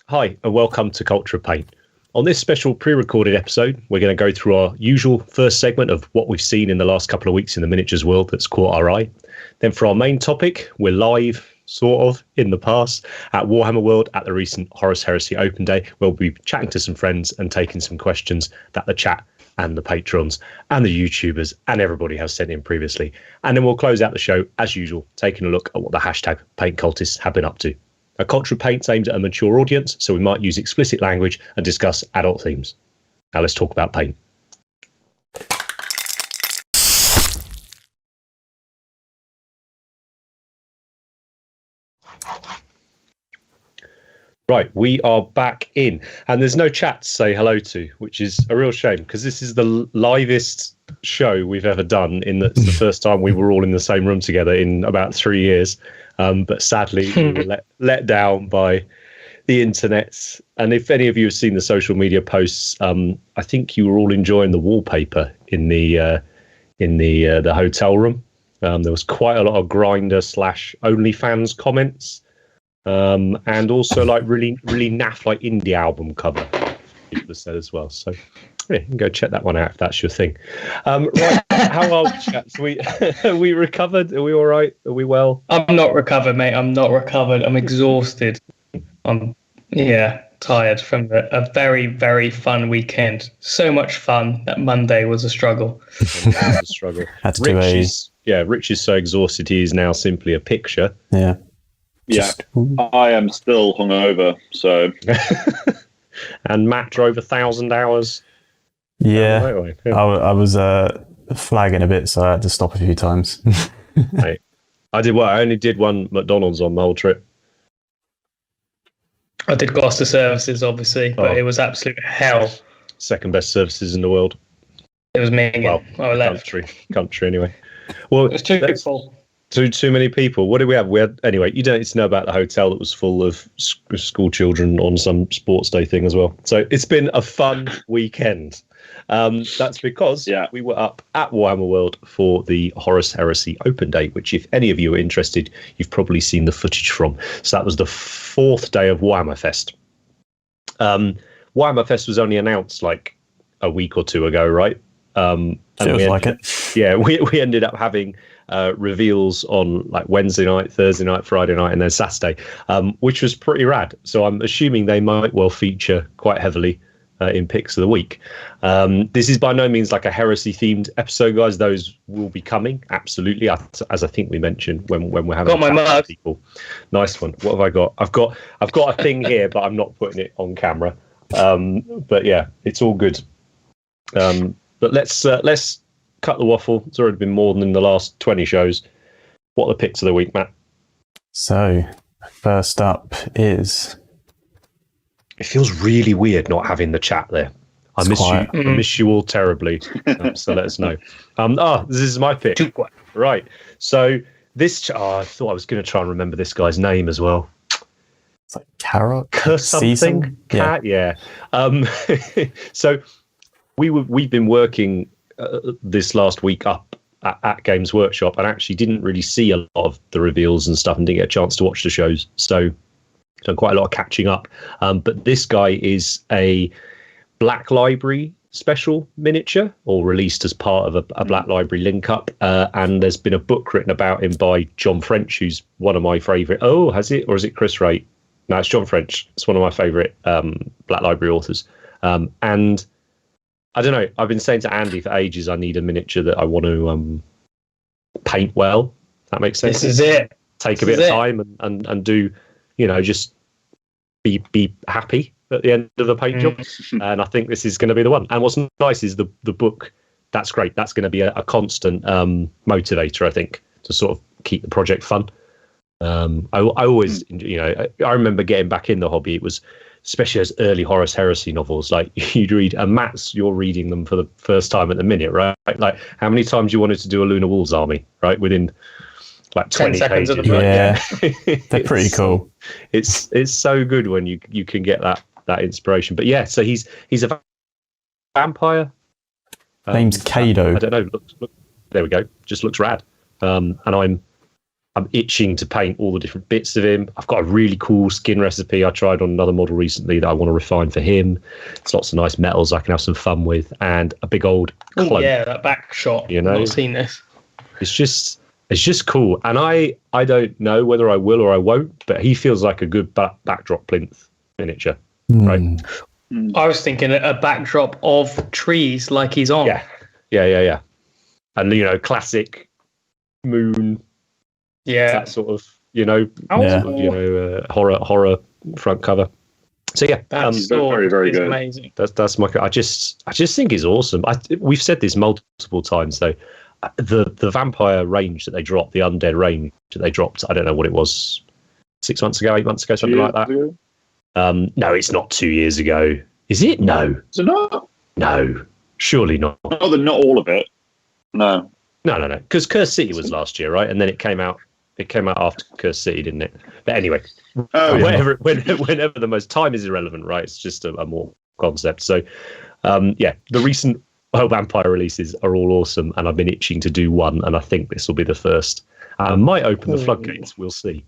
Hi, and welcome to Culture of Paint. On this special pre-recorded episode, we're going to go through our usual first segment of what we've seen in the last couple of weeks in the miniatures world that's caught our eye. Then for our main topic, we're live, sort of, in the past at Warhammer World at the recent Horus Heresy Open Day, where we'll be chatting to some friends and taking some questions that the chat and the patrons and the YouTubers and everybody has sent in previously. And then we'll close out the show, as usual, taking a look at what the hashtag Paint Cultists have been up to. A Culture of Paint's aimed at a mature audience, so we might use explicit language and discuss adult themes. Now let's talk about paint. Right, we are back in, and there's no chat to say hello to, which is a real shame, because this is the livest show we've ever done. It's the first time we were all in the same room together in about 3 years. But sadly, we were let down by the internet. And if any of you have seen the social media posts, I think you were all enjoying the wallpaper in the hotel room. There was quite a lot of Grindr / OnlyFans comments, and also like really naff like indie album cover people have said as well. So yeah, you can go check that one out if that's your thing. Right, how are we, chaps? Are we recovered? Are we all right? Are we well? I'm not recovered, mate. I'm not recovered. I'm exhausted. I'm tired from a very, very fun weekend. So much fun that Monday was a struggle. Had to Rich is so exhausted he is now simply a picture. Yeah. I am still hungover, so. And Matt drove 1,000 hours. Yeah, I was flagging a bit, so I had to stop a few times. Hey, I only did one McDonald's on the whole trip. I did Gloucester services, obviously, but it was absolute hell. Second best services in the world. It was me. Well, I left. Country anyway. Well, it was too full. Too many people. What did we have? Anyway, you don't need to know about the hotel that was full of school children on some sports day thing as well. So it's been a fun weekend. That's because we were up at Warhammer World for the Horus Heresy Open Day, which if any of you are interested, you've probably seen the footage from. So that was the 4th day of Warhammer Fest. Warhammer Fest was only announced like a week or two ago, right? Feels like it. Yeah, we ended up having reveals on like Wednesday night, Thursday night, Friday night, and then Saturday, which was pretty rad. So I'm assuming they might well feature quite heavily in picks of the week. This is by no means like a heresy themed episode, guys. Those will be coming, absolutely, as I think we mentioned when we're having got my mug. People. Nice one. What have I got? I've got a thing here, but I'm not putting it on camera. But yeah, it's all good. But let's cut the waffle. It's already been more than in the last 20 shows. What are the picks of the week, Matt? So, first up is... It feels really weird not having the chat there. I miss you all terribly. So let us know. This is my pick. Right. So this... I thought I was going to try and remember this guy's name as well. It's like Carrot? Something? Cat? Yeah. So we've been working this last week up at Games Workshop and actually didn't really see a lot of the reveals and stuff and didn't get a chance to watch the shows. So done quite a lot of catching up. But this guy is a Black Library special miniature, or released as part of a Black Library link up. And there's been a book written about him by John French, who's one of my favourite. Oh, has it? Or is it Chris Wright? No, it's John French. It's one of my favourite Black Library authors. And I don't know. I've been saying to Andy for ages, I need a miniature that I want to paint well. That makes sense. This is it. Take a bit of time and do, just be happy at the end of the paint job. And I think this is going to be the one. And what's nice is the book. That's great. That's going to be a constant motivator, I think, to sort of keep the project fun. I always, I remember getting back in the hobby. It was especially as early Horus Heresy novels, like you'd read, and you're reading them for the first time at the minute, right? Like how many times you wanted to do a Lunar Wolves army, right? Within like 20 seconds pages. of the book. Yeah, they're pretty cool. It's so good when you can get that inspiration. But yeah, so he's a vampire. Name's Kado. I don't know. Look, there we go. Just looks rad. And I'm I'm itching to paint all the different bits of him. I've got a really cool skin recipe I tried on another model recently that I want to refine for him. It's lots of nice metals I can have some fun with, and a big old cloak. Oh, yeah, that back shot. You know, I've not seen this. It's just cool, and I don't know whether I will or I won't, but he feels like a good backdrop plinth miniature, right? I was thinking a backdrop of trees like he's on. Yeah. And, you know, classic moon. Yeah. That sort of, horror front cover. So yeah, that's very, very good. Amazing. That's my. I just think it's awesome. We've said this multiple times though. The vampire range that they dropped, the undead range that they dropped. I don't know what it was, 6 months ago, 8 months ago, something like that. No, it's not 2 years ago. Is it? No. Is it not? No, surely not. Not all of it. No. Because Cursed City was last year, right? And then it came out. It came out after Cursed City, didn't it? But anyway, whenever the most time is irrelevant, right? It's just a more concept. So, the recent vampire releases are all awesome, and I've been itching to do one, and I think this will be the first. Might open the floodgates. We'll see.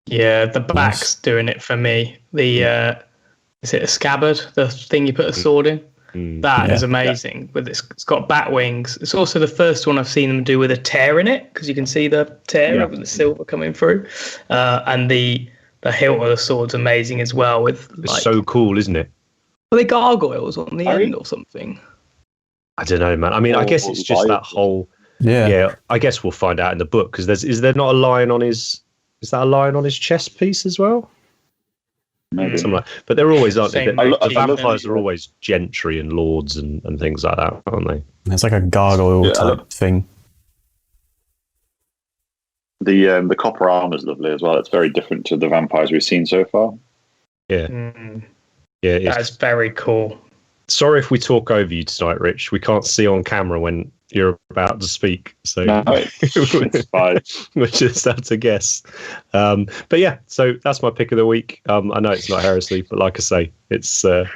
Yeah, the back's doing it for me. The is it a scabbard? The thing you put a sword in. That is amazing. With it's got bat wings. It's also the first one I've seen them do with a tear in it, because you can see the tear of the silver coming through, and the hilt of the sword's amazing as well. It's so cool, isn't it? Are they gargoyles on the end or something? I don't know, man. I mean, I guess it's just that whole. Yeah. I guess we'll find out in the book, because is there not a lion on his? Is that a lion on his chest piece as well? Maybe. But they're always, aren't they? The vampires are them. always gentry and lords and things like that, aren't they? It's like a gargoyle type thing. The copper armor is lovely as well. It's very different to the vampires we've seen so far. Yeah. Yeah, that's very cool. Sorry if we talk over you tonight, Rich. We can't see on camera when you're about to speak, so no, it's fine. We'll just have to guess. But yeah, so that's my pick of the week. I know it's not heresy, but like I say, it's there'll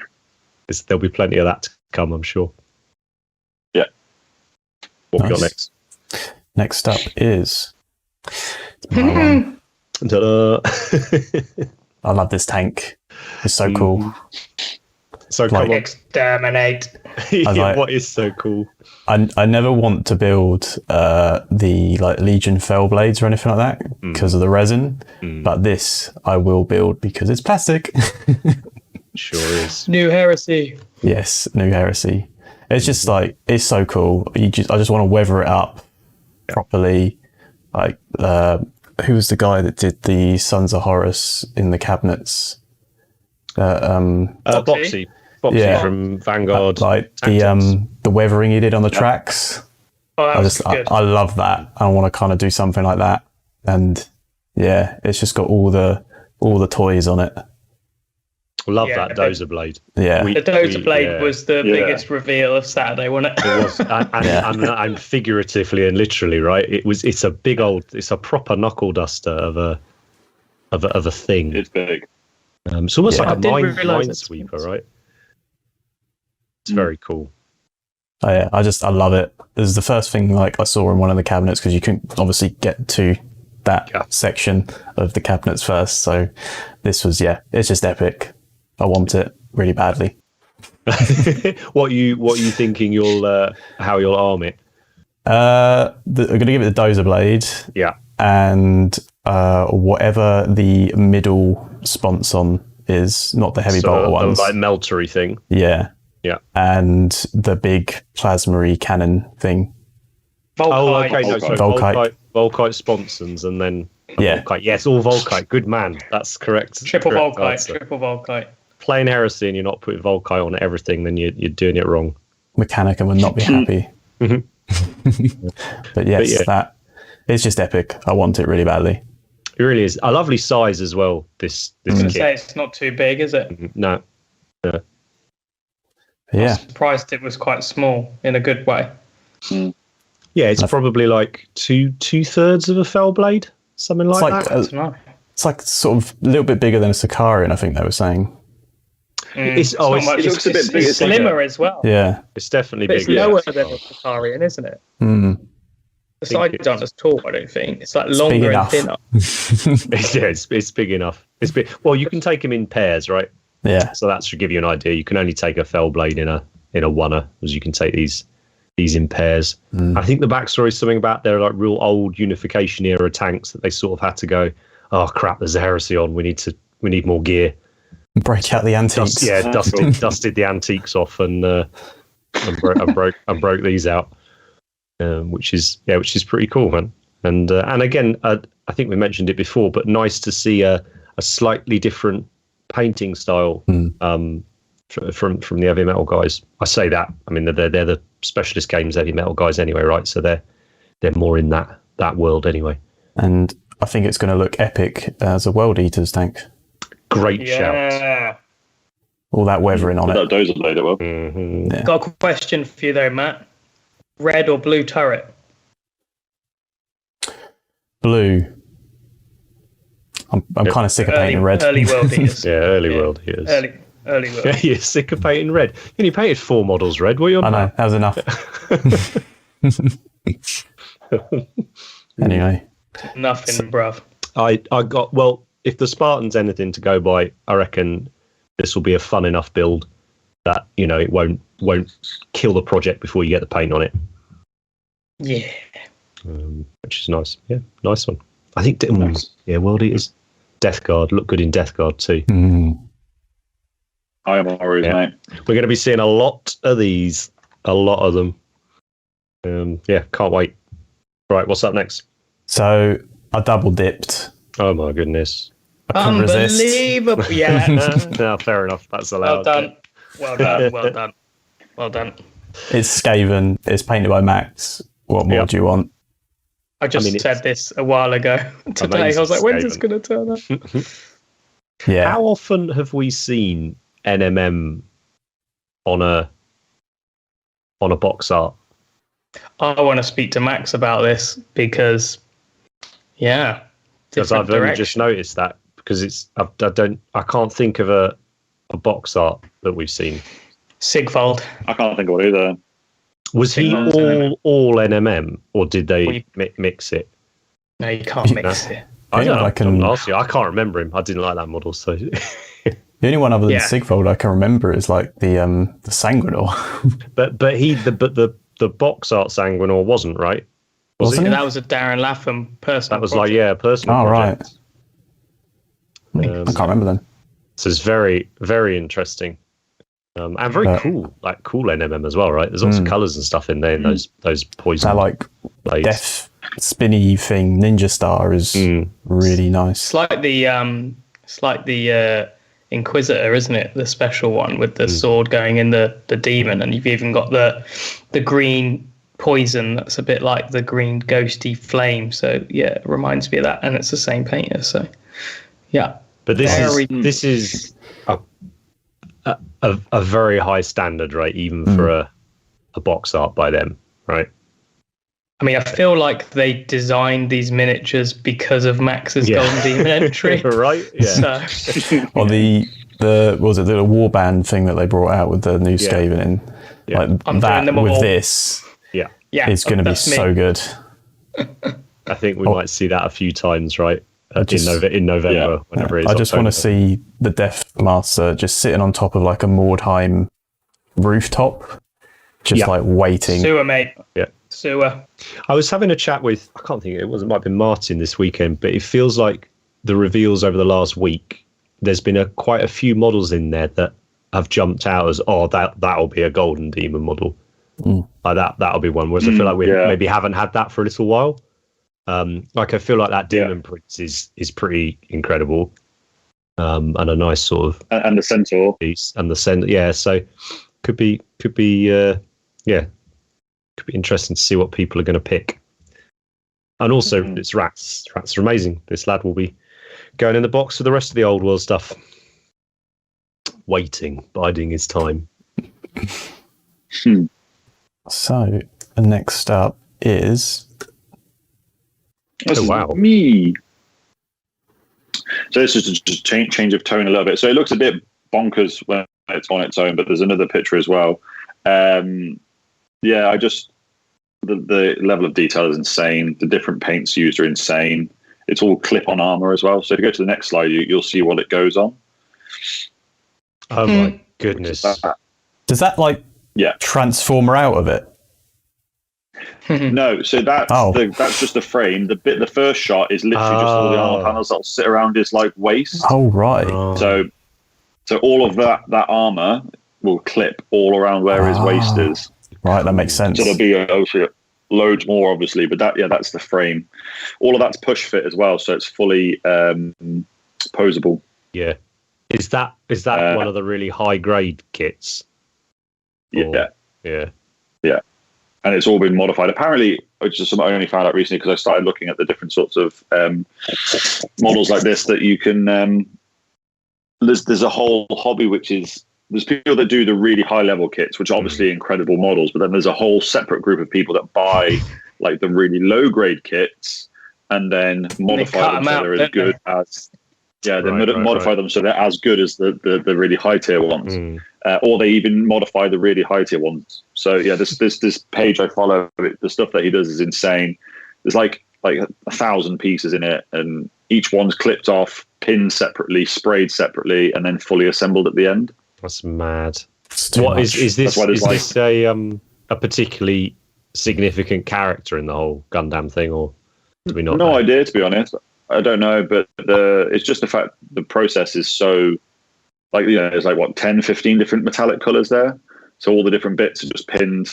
be plenty of that to come, I'm sure. Yeah. What we got next? Next up is my one. Ta-da. I love this tank. It's so cool. So come on. Exterminate. What is so cool? I never want to build the Legion Fell blades or anything like that because of the resin, but this I will build because it's plastic. Sure is. New heresy. Yes, new heresy. It's just it's so cool. I just want to weather it up properly. Like who was the guy that did the Sons of Horus in the cabinets? Boxy from Vanguard. The weathering he did on the tracks. I love that. I want to kind of do something like that. And yeah, it's just got all the toys on it. Love that dozer blade. Yeah, the dozer blade was the biggest reveal of Saturday, wasn't it? It was, and figuratively and literally, right? It's a big old, it's a proper knuckle duster of a thing. It's big. It's almost like a minesweeper, right? It's very cool. Oh yeah, I love it. This is the first thing I saw in one of the cabinets, because you couldn't obviously get to that section of the cabinets first. So this was it's just epic. I want it really badly. What are you thinking how you'll arm it? I'm going to give it the dozer blade. Yeah. And whatever the middle sponson is, not the heavy bolter ones. Like meltery thing. Yeah. Yeah. And the big plasma cannon thing. Volkite. Volkite sponsons, and then Volkite. Yes, all Volkite. Good man. That's correct. Triple correct Volkite. Answer. Triple Volkite. Playing heresy and you're not putting Volkite on everything, then you're doing it wrong. Mechanica would not be happy. But yes, that it's just epic. I want it really badly. It really is a lovely size as well. This I was going kit. to say it's not too big, is it? No. Yeah. I'm surprised it was quite small in a good way. Yeah, it's probably like two thirds of a fell blade, something like that. It's like sort of a little bit bigger than a Sicarian, I think they were saying. It's slimmer as well. Yeah, it's definitely bigger. It's lower than a Sicarian, isn't it? The sides aren't as tall, I don't think. It's like longer and thinner. It's big enough. It's big. Well, you can take them in pairs, right? Yeah. So that should give you an idea. You can only take a fell blade in a oneer, as you can take these in pairs. I think the backstory is something about they're like real old Unification era tanks that they sort of had to go, oh crap, there's a heresy on. We need more gear. Break out the antiques. Dusted the antiques off and broke these out. Which is pretty cool, man. And again, I think we mentioned it before, but nice to see a slightly different painting style from the heavy metal guys. I say that. I mean, they're the specialist games heavy metal guys anyway, right? So they're more in that world anyway. And I think it's going to look epic as a World Eaters tank. Great shout. All that weathering on it. Those are laid well. Mm-hmm. Yeah. Got a question for you though, Matt. Red or blue turret? Blue. I'm kind of sick of painting red. Early World Eaters. World Eaters. Early World. Yeah, you're sick of painting red. You only painted 4 models red. What are you on? I know, that was enough. Anyway. Nothing, bruv. I got, well, if the Spartan's anything to go by, I reckon this will be a fun enough build that, it won't kill the project before you get the paint on it. Yeah. Which is nice. Yeah, nice one. I think, World Eaters, Death Guard, look good in Death Guard too. I am always, mate. We're going to be seeing a lot of these, a lot of them. Can't wait. Right, what's up next? So I double dipped. Oh my goodness. I couldn't resist. Unbelievable. Yeah. No, fair enough. That's allowed. Well done. It's Skaven. It's painted by Max. What more do you want? I said this a while ago today. I was like, when's this going to turn up? Yeah. How often have we seen NMM on a box art? I want to speak to Max about this because I've only just noticed that because I can't think of a box art that we've seen. Sigvald. I can't think of it either. Was he all NMM or did they mix it? No, you can't mix it. I don't know. Honestly, I can't remember him. I didn't like that model. So the only one other than Sigvald I can remember is like the Sanguinor. but the box art Sanguinor wasn't, right? Wasn't it? That was a Darren Latham personal. That was project. personal. Oh, project. right. I can't remember then. So it's very, very interesting. And very cool, like cool NMM as well, right? There's lots of colours and stuff in there. In those poison. That like blades. death spinny thing, Ninja Star is really nice. It's like the Inquisitor, isn't it? The special one with the sword going in the demon, and you've even got the green poison that's a bit like the green ghosty flame. So it reminds me of that, and it's the same painter. So but this is a very high standard, right? Even for a box art by them, right? I mean, I feel like they designed these miniatures because of Max's Golden Demon entry, right? Yeah. So. Or the what was it, the warband thing that they brought out with the new Skaven in? Yeah. Like I'm that doing them with all. this, it's going to be so good. I think we might see that a few times, right? In November, whenever it is. I just want to see the Death Master just sitting on top of like a Mordheim rooftop, just like waiting. Sewer, mate. Yeah. Sewer. I was having a chat with, I can't think, it might have been Martin this weekend, but it feels like the reveals over the last week, there's been quite a few models in there that have jumped out as, that'll be a Golden Demon model. Like that'll be one. Whereas I feel like we maybe haven't had that for a little while. Like I feel like that Demon Prince is pretty incredible, and a nice sort of and the Centaur piece and the Centaur. So could be interesting to see what people are going to pick. And also, it's rats. Rats are amazing. This lad will be going in the box for the rest of the old world stuff. Biding his time. So, next up is... me. So this is just change of tone a little bit. So it looks a bit bonkers when it's on its own, but there's another picture as well. the level of detail is insane. The different paints used are insane. It's all clip-on armor as well. So if you go to the next slide, you'll see what it goes on. Oh my goodness! Does that transformer out of it? No, so that's just the frame. The first shot is literally just all the armor panels that'll sit around his waist. Oh right. So all of that armor will clip all around where his waist is. Right, that makes sense. So there'll be obviously loads more, obviously, but that's the frame. All of that's push fit as well, so it's fully posable. Yeah. Is that one of the really high grade kits? Yeah. Yeah. And it's all been modified. Apparently, which is something I only found out recently because I started looking at the different sorts of models like this that you can. There's a whole hobby which is there's people that do the really high level kits, which are obviously incredible models, but then there's a whole separate group of people that buy the really low grade kits and then modify them so they're as good as. Yeah, they modify them so they're as good as the really high tier ones, or they even modify the really high tier ones. So yeah, this page I follow, the stuff that he does is insane. There's like 1,000 pieces in it, and each one's clipped off, pinned separately, sprayed separately, and then fully assembled at the end. That's mad. What is this? Is this a particularly significant character in the whole Gundam thing, or do we not? No idea, to be honest. I don't know, but it's just the fact the process is so there's 10, 15 different metallic colors there. So all the different bits are just pinned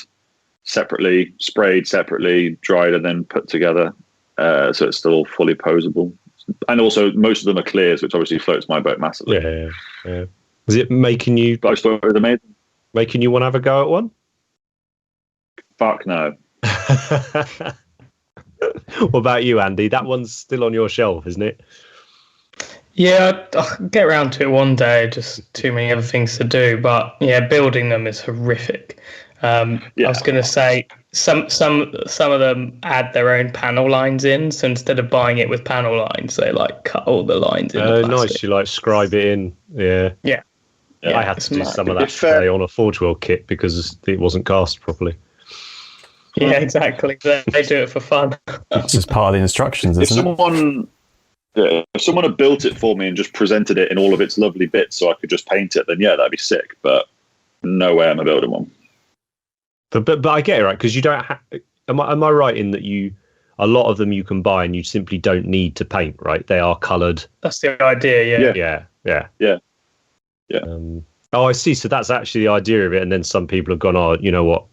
separately, sprayed separately, dried, and then put together. So it's still fully posable. And also most of them are clears, which obviously floats my boat massively. Yeah. Was it making you? But I thought it was amazing. Making you want to have a go at one? Fuck no. What about you, Andy? That one's still on your shelf, isn't it? Yeah, I'll get around to it one day. Just too many other things to do. But yeah, building them is horrific. I was going to say some of them add their own panel lines in. So instead of buying it with panel lines, they cut all the lines in. Oh, nice! You scribe it in. Yeah. I had to do some of that today on a Forge World kit because it wasn't cast properly. Yeah, exactly. They do it for fun. It's just part of the instructions, isn't it? If someone had built it for me and just presented it in all of its lovely bits so I could just paint it, then yeah, that'd be sick. But no way am I building one. But I get it, right? Because you don't have... Am I right in that a lot of them you can buy and you simply don't need to paint, right? They are coloured. That's the idea, yeah. I see. So that's actually the idea of it. And then some people have gone, oh, you know what?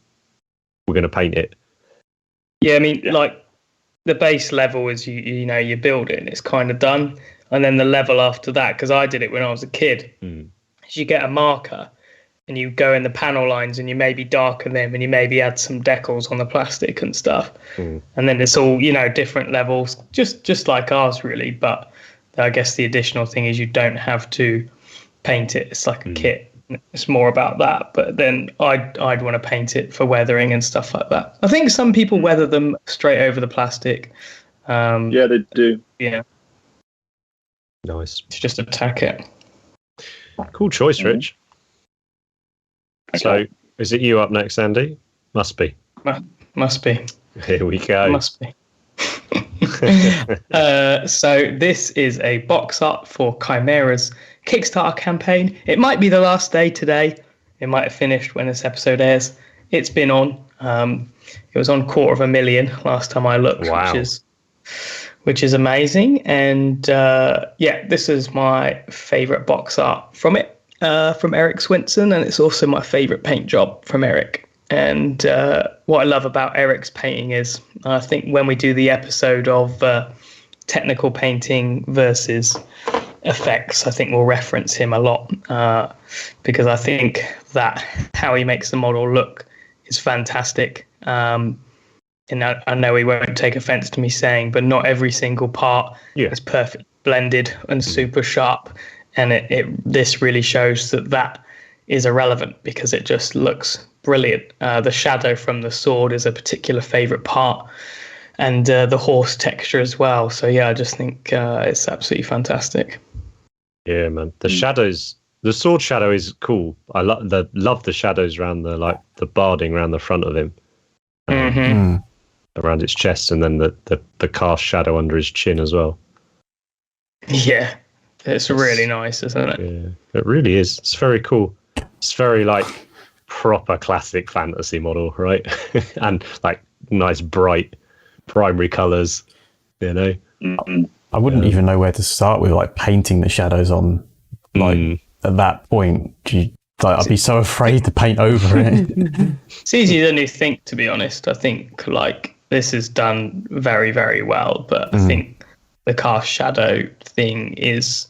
We're going to paint it. Yeah, I mean, the base level is you build it and it's kind of done, and then the level after that, because I did it when I was a kid, is you get a marker and you go in the panel lines and you maybe darken them and you maybe add some decals on the plastic and stuff, and then it's all different levels, just like ours really. But I guess the additional thing is you don't have to paint it. It's like a kit. It's more about that, but then I'd want to paint it for weathering and stuff like that. I think some people weather them straight over the plastic. Yeah, they do. Yeah. Nice. To just attack it. Cool choice, Rich. So, is it you up next, Andy? Must be. Must be. Here we go. Must be. So this is a box art for Chimera's Kickstarter campaign. It might be the last day today. It might have finished when this episode airs. It's been on. It was on 250,000 last time I looked. Wow. Which is amazing. And this is my favourite box art from it, from Eric Swinson, and it's also my favourite paint job from Eric. And what I love about Eric's painting is, I think when we do the episode of technical painting versus effects, I think we'll reference him a lot, because I think that how he makes the model look is fantastic. And I know he won't take offense to me saying, but not every single part is perfect blended and super sharp. And this really shows that is irrelevant because it just looks brilliant. The shadow from the sword is a particular favorite part, and the horse texture as well. So yeah, I just think it's absolutely fantastic. Yeah, man. The shadows, the sword shadow is cool. I love the shadows around the barding around the front of him. around its chest, and then the cast shadow under his chin as well. Yeah, it's really nice, isn't it? Yeah, it really is. It's very cool. It's very like proper classic fantasy model, right? And like nice bright primary colours, you know. I wouldn't even know where to start with like painting the shadows on. Like at that point, I'd be so afraid to paint over it. It's easier than you think, to be honest. I think like this is done very, very well, but I think the cast shadow thing is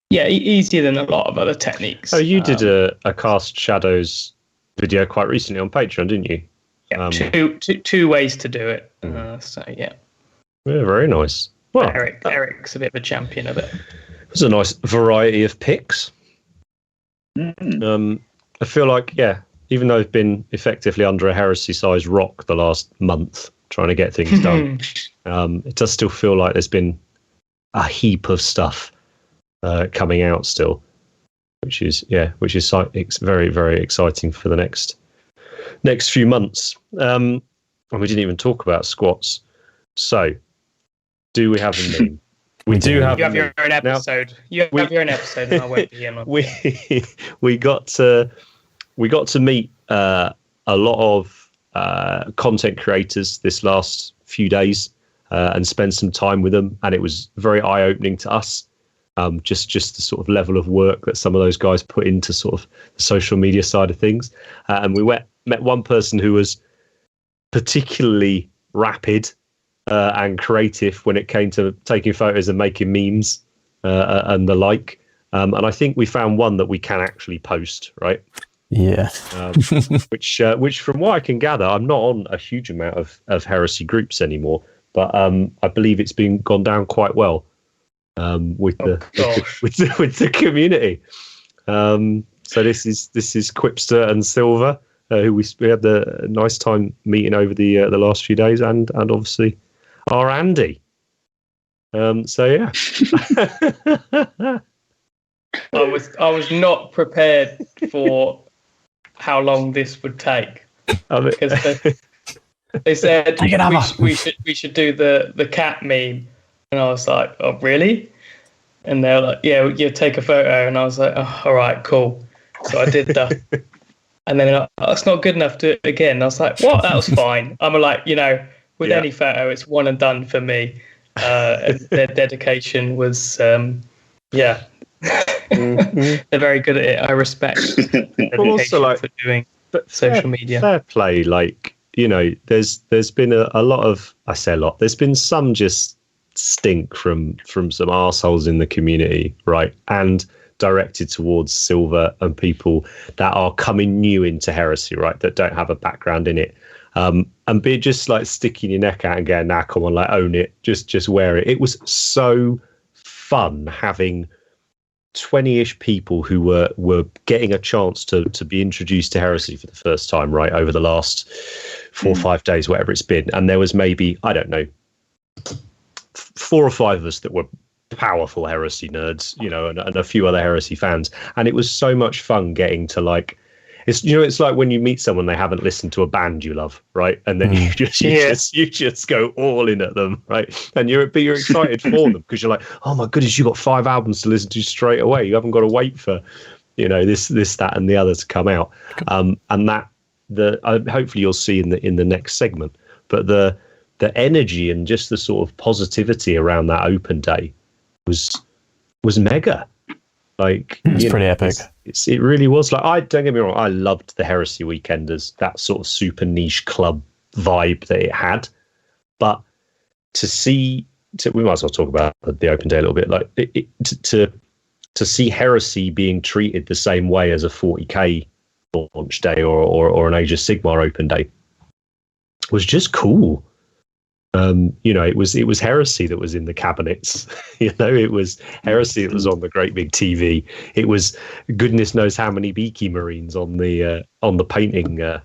easier than a lot of other techniques. Oh, you did a cast shadows video quite recently on Patreon, didn't you? Yeah, two ways to do it. So yeah, very nice. Well, Eric's a bit of a champion of it. It was a nice variety of picks. I feel like, even though I've been effectively under a heresy-sized rock the last month trying to get things done, it does still feel like there's been a heap of stuff coming out still, which is very, very exciting for the next few months. And we didn't even talk about squats. So, do we have a meme? We do have. You have your own episode. You have your own episode, and I won't be in on. We got to meet a lot of content creators this last few days and spend some time with them, and it was very eye-opening to us. Just the sort of level of work that some of those guys put into sort of the social media side of things, and we met one person who was particularly rapid and creative when it came to taking photos and making memes and the like. And I think we found one that we can actually post, right? Yeah. Which from what I can gather, I'm not on a huge amount of heresy groups anymore, but I believe it's gone down quite well with the community. So this is Quipster and Silver, who we had the nice time meeting over the last few days, and obviously our Andy. So yeah. I was not prepared for how long this would take, because they said we should do the cat meme, and I was like, oh really? And they're like, yeah, you take a photo, and I was like, oh, all right, cool. So I did that, and then it's not good enough. Do it again. I was like, what? That was fine. I'm like, with any photo, it's one and done for me. Their dedication was, They're very good at it. I respect also, like, for doing social media. Fair play, like, there's been a lot of, I say a lot, there's been some just stink from some arseholes in the community, right? And directed towards Silver and people that are coming new into heresy, right? That don't have a background in it. And be just like sticking your neck out and going, nah, come on, like own it, just wear it. It was so fun having 20-ish people who were getting a chance to be introduced to heresy for the first time, right, over the last 4 or 5 days, whatever it's been. And there was maybe, I don't know, 4 or 5 of us that were powerful heresy nerds, and a few other heresy fans. And it was so much fun getting to, like, it's like when you meet someone they haven't listened to a band you love, right? And then you just go all in at them, right? And you're excited for them because you're like, oh my goodness, you got 5 albums to listen to straight away. You haven't got to wait for, this, that, and the other to come out. And that hopefully you'll see in the next segment. But the energy and just the sort of positivity around that open day was mega. Like, it's pretty epic. It really was. Like, don't get me wrong, I loved the Heresy Weekenders, that sort of super niche club vibe that it had. But we might as well talk about the open day a little bit. Like, to see Heresy being treated the same way as a 40k launch day or an Age of Sigmar open day was just cool. It was Heresy that was in the cabinets. It was Heresy that was on the great big TV. It was goodness knows how many Beaky Marines on the painting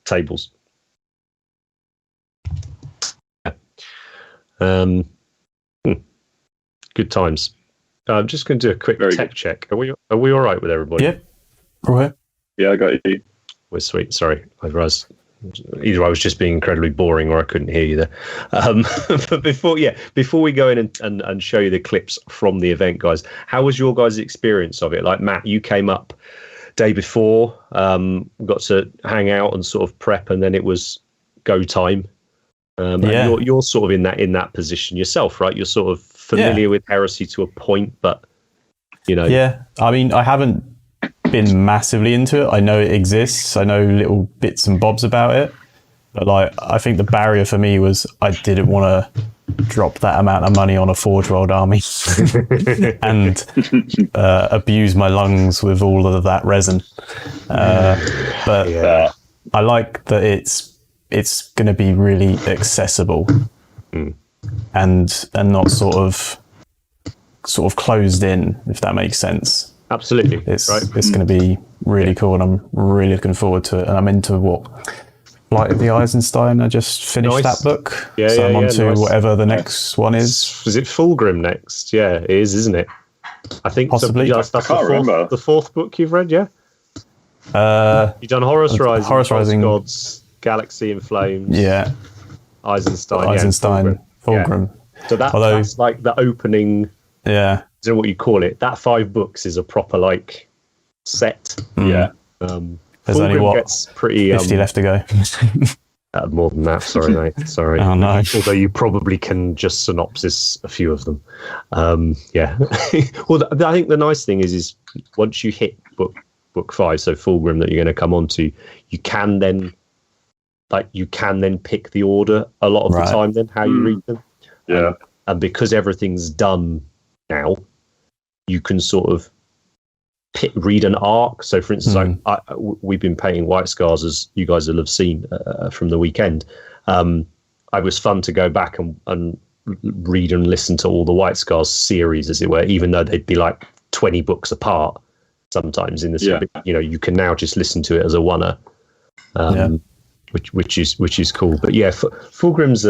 tables. Good times. I'm just going to do a quick tech check. Are we all right with everybody? Yeah. All right. Yeah, I got you. We're sweet. Sorry, I was either I was just being incredibly boring or I couldn't hear you there. But before we go in and show you the clips from the event, guys, how was your guys' experience of it? Like, Matt, you came up day before, got to hang out and sort of prep, and then it was go time. And you're sort of in that position yourself, right? You're sort of familiar with Heresy to a point, but Yeah, I mean, I haven't been massively into it. I know it exists. I know little bits and bobs about it, but like, I think the barrier for me was I didn't want to drop that amount of money on a Forge World army and abuse my lungs with all of that resin. But I like that it's going to be really accessible and not sort of closed in, if that makes sense. Absolutely. It's going to be really cool, and I'm really looking forward to it. And I'm into Light of the Eisenstein. I just finished that book. So I'm on to whatever the next one is. Was it Fulgrim next? Yeah, it is, isn't it? I think possibly. That's the fourth book you've read, yeah? You've done Horus Rising, Gods, Galaxy in Flames. Yeah. Eisenstein, Fulgrim. Yeah. So that's like the opening. Yeah. I don't know what you call it. That 5 books is a proper like set. Yeah. There's only gets pretty 50 left to go. More than that, sorry, mate. Sorry. Oh no. Although you probably can just synopsis a few of them. Well, I think the nice thing is once you hit book 5, so Fulgrim that you're going to come on to, you can then pick the order a lot of the time. Then how you read them. Yeah. And because everything's done now, you can sort of read an arc. So, for instance, we've been painting White Scars, as you guys will have seen from the weekend. It was fun to go back and read and listen to all the White Scars series, as it were, even though they'd be like 20 books apart sometimes in the you can now just listen to it as a oneer, which is cool. But Fulgrim's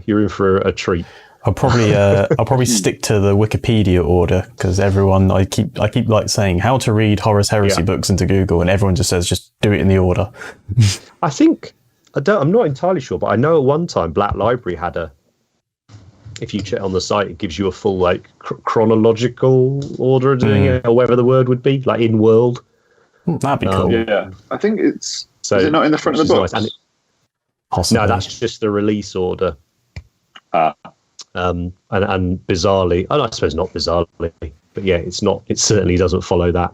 you're in for a treat. I'll probably stick to the Wikipedia order, because everyone I keep like saying how to read Horus Heresy books into Google, and everyone just says just do it in the order. I'm not entirely sure, but I know at one time Black Library had if you check on the site, it gives you a full like chronological order of doing it, or whatever the word would be, like in world. That'd be cool. Yeah, I think it's. So is it not in the front of the book? Nice. No, that's just the release order. And bizarrely, and I suppose not bizarrely, but yeah, it's not. It certainly doesn't follow that.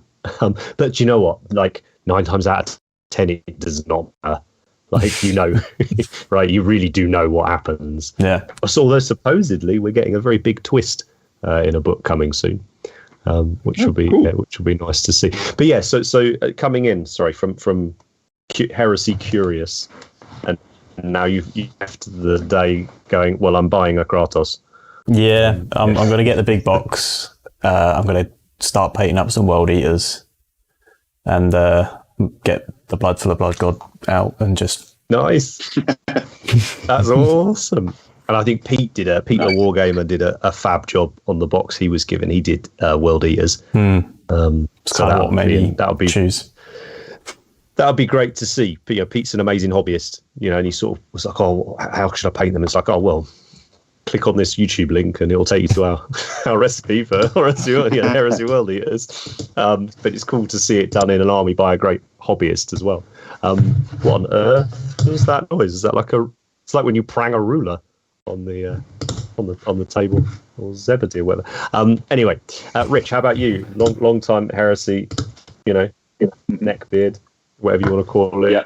But do you know what? Like 9 times out of 10, it does not matter. Like, right? You really do know what happens. Yeah. So, although supposedly we're getting a very big twist in a book coming soon, which will be nice to see. But yeah, so coming in, from Heresy Curious, and now you've left the day going, well, I'm buying a Kratos. Yeah, I'm going to get the big box. I'm going to start painting up some World Eaters and get the Blood for the Blood God out and just... Nice. That's awesome. And I think Pete the Wargamer did a fab job on the box he was given. He did World Eaters. So that'll be choose. That would be great to see. Pete's an amazing hobbyist, and he sort of was like, oh, how should I paint them? It's like, oh, well, click on this YouTube link and it'll take you to our recipe for Heresy World Eaters. But it's cool to see it done in an army by a great hobbyist as well. What on earth was that noise? Is that it's like when you prang a ruler on the table, or Zebedee or whatever. Anyway, Rich, how about you? Long time Heresy, neck beard, whatever you want to call it. Yeah.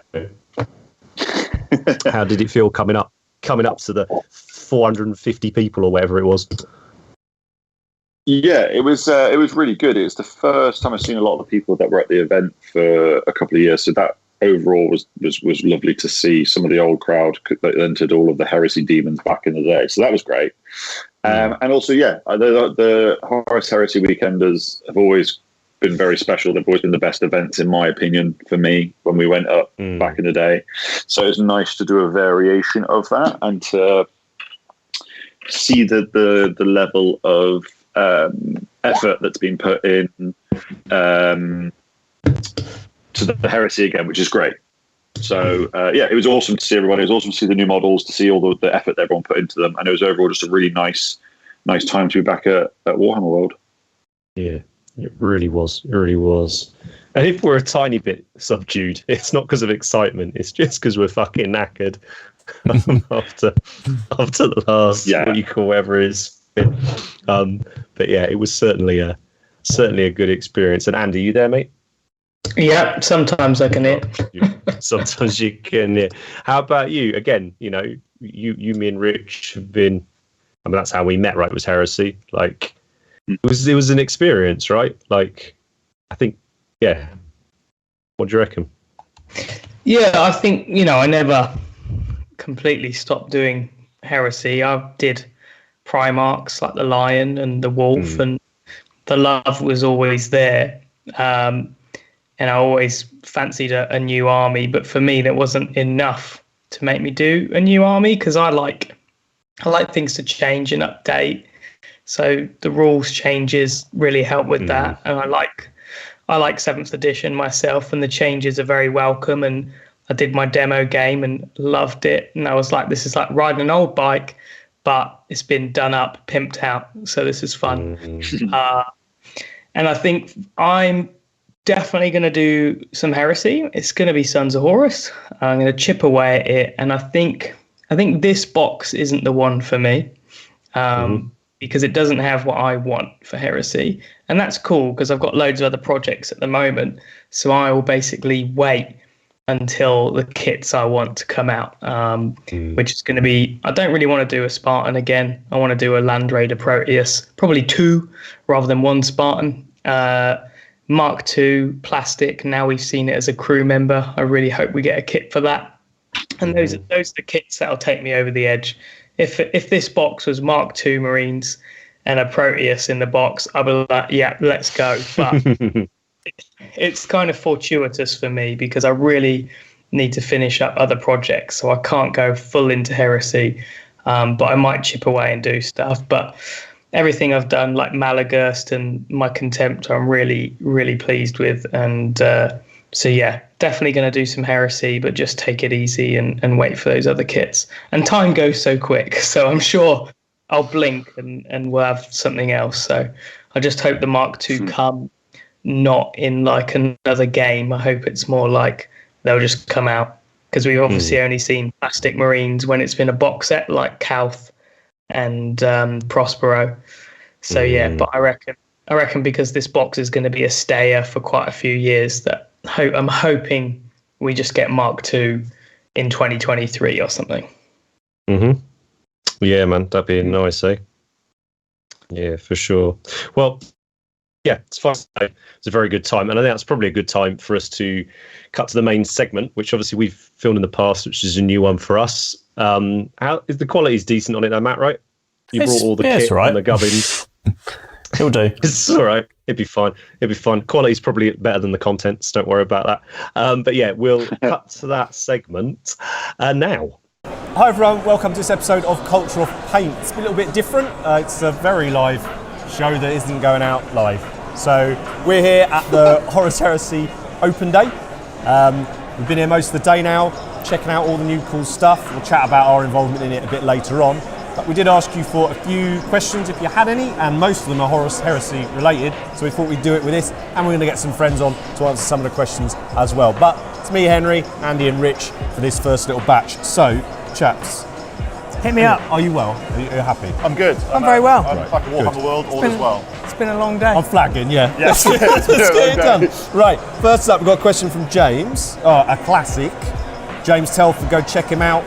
How did it feel coming up to the 450 people or whatever it was? Yeah, it was really good. It was the first time I've seen a lot of the people that were at the event for a couple of years. So that overall was lovely to see some of the old crowd that entered all of the Heresy demons back in the day. So that was great. And also, the Horus Heresy Weekenders have always been very special. They've always been the best events, in my opinion, for me, when we went up back in the day. So it's nice to do a variation of that and to see the level of effort that's been put in to the Heresy again, which is great. So it was awesome to see everybody. It was awesome to see the new models, to see all the effort that everyone put into them, and it was overall just a really nice time to be back at Warhammer World. Yeah, it really was. It really was. And if we're a tiny bit subdued, it's not because of excitement. It's just because we're fucking knackered after the last what you call whatever it is. But yeah, it was certainly a good experience. And Andy, you there, mate? Yeah, sometimes I can hear. Sometimes you can hear. How about you? Again, you know, you, me, and Rich have been. I mean, that's how we met, right? It was Heresy. Like, it was an experience, right? Like, I think, yeah. What do you reckon? Yeah, I think, you know, I never completely stopped doing Heresy. I did Primarchs like the Lion and the Wolf, and the love was always there. And I always fancied a new army, but for me, that wasn't enough to make me do a new army, because I like things to change and update. So the rules changes really help with that, and I like 7th edition myself, and the changes are very welcome. And I did my demo game and loved it, and I was like, this is like riding an old bike, but it's been done up, pimped out. So this is fun. And I think I'm definitely going to do some Heresy. It's going to be Sons of Horus. I'm going to chip away at it, and I think this box isn't the one for me, because it doesn't have what I want for Heresy, and that's cool because I've got loads of other projects at the moment. So I will basically wait until the kits I want to come out, which is going to be. I don't really want to do a Spartan again. I want to do a Land Raider Proteus, probably 2 rather than 1 Spartan. Mark II plastic. Now we've seen it as a crew member. I really hope we get a kit for that. And those are the kits that'll take me over the edge. If this box was Mark II Marines and a Proteus in the box, I'd be like, yeah, let's go. But it's kind of fortuitous for me because I really need to finish up other projects, so I can't go full into Heresy. But I might chip away and do stuff. But everything I've done, like Malagurst and my Contempt, I'm really, really pleased with. And so, yeah, definitely going to do some Heresy, but just take it easy and wait for those other kits. And time goes so quick, so I'm sure I'll blink and we'll have something else. So I just hope the Mark II come not in like another game. I hope it's more like they'll just come out, because we've obviously only seen plastic Marines when it's been a box set like Calth and Prospero. So yeah, but I reckon because this box is going to be a stayer for quite a few years, that I'm hoping we just get Mark II in 2023 or something. Yeah, man, that'd be nice, eh? Yeah, for sure. Well, yeah, it's fine. It's a very good time, and I think that's probably a good time for us to cut to the main segment, which obviously we've filmed in the past, which is a new one for us. How is the quality's decent on it, though, Matt? Right? You brought all the kit and the gubbins. It'll do. It's all right. It'd be fine. Quality's probably better than the contents. Don't worry about that. But yeah, we'll cut to that segment now. Hi everyone, welcome to this episode of Culture of Paint. It's been a little bit different. It's a very live show that isn't going out live. So we're here at the Horus Heresy Open Day. We've been here most of the day now, checking out all the new cool stuff. We'll chat about our involvement in it a bit later on. But we did ask you for a few questions if you had any, and most of them are Horus Heresy related, so we thought we'd do it with this, and we're going to get some friends on to answer some of the questions as well. But it's me, Henry, Andy and Rich for this first little batch. So, chaps, hit me up. Are you well? Are you happy? I'm good. I'm very well. I'm back at Warhammer World, all is well. It's been a long day. I'm flagging, yeah. Yes. Let's get it done. Right, first up, we've got a question from James, a classic. James Telford, go check him out.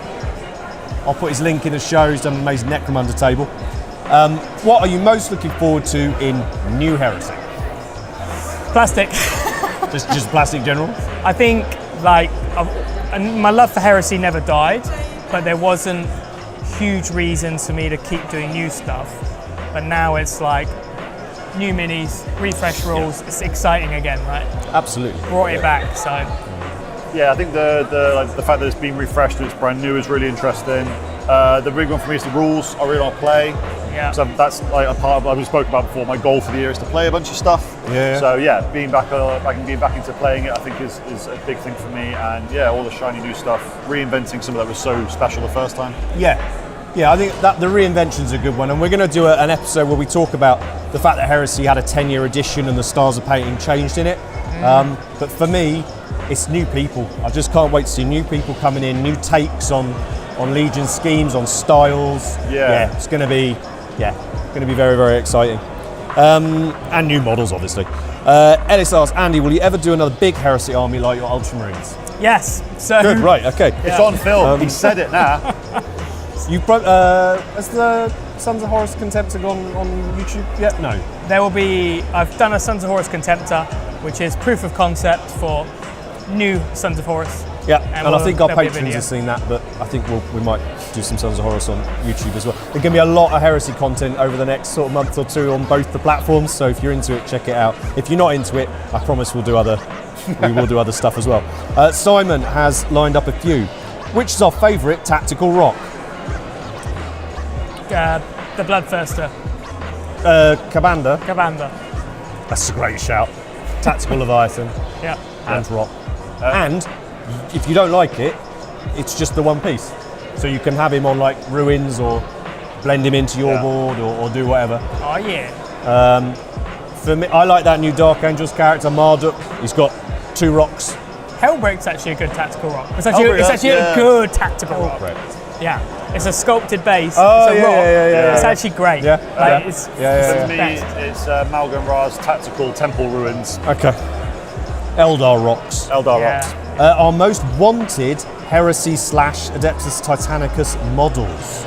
I'll put his link in the show. He's done an amazing Necromunda table. What are you most looking forward to in New Heresy? Plastic. just plastic in general? I think, like, my love for Heresy never died, but there wasn't huge reasons for me to keep doing new stuff. But now it's like new minis, refresh rules. It's exciting again, right? Absolutely. Brought it back, so. Yeah, I think the fact that it's been refreshed and it's brand new is really interesting. The big one for me is the rules. I really want to play. Yeah. So that's like a part of, we spoke about before, my goal for the year is to play a bunch of stuff. Yeah. So yeah, being back into playing it, I think is a big thing for me. And yeah, all the shiny new stuff, reinventing some of that was so special the first time. Yeah, I think that the reinvention's a good one, and we're going to do an episode where we talk about the fact that Heresy had a 10-year edition and the styles of painting changed in it. But for me, it's new people. I just can't wait to see new people coming in, new takes on Legion schemes, on styles. Yeah. It's going to be very, very exciting. And new models, obviously. Ellis asks, Andy, will you ever do another big Heresy army like your Ultramarines? Yes. So Good, right, okay. It's on film. He said it now. Has the Sons of Horus Contemptor gone on YouTube yet? No. there will be. I've done a Sons of Horus Contemptor, which is proof of concept for new Sons of Horus. Yeah, and I think our there'll be a patrons video. have seen that, but I think we might do some Sons of Horus on YouTube as well. There's going to be a lot of Heresy content over the next sort of month or two on both the platforms, so if you're into it, check it out. If you're not into it, I promise we will do other stuff as well. Simon has lined up a few. Which is our favourite tactical rock? The Bloodthirster, Cabanda. Cabanda. That's a great shout. Tactical Leviathan Yeah. and rock. And if you don't like it, it's just the one piece. So you can have him on like ruins or blend him into your board or do whatever. Oh yeah. For me, I like that new Dark Angels character, Marduk. He's got 2 rocks. Hellbreak's actually a good tactical rock. It's actually, Hellbreak, a good tactical rock. Yeah. It's a sculpted base. Oh, it's a yeah, rock. yeah. It's actually great. Yeah, Like, yeah. It's For me, best. it's Malgan Ra's tactical temple ruins. Okay. Eldar rocks. Eldar Yeah. rocks. Our most wanted Heresy / Adeptus Titanicus models.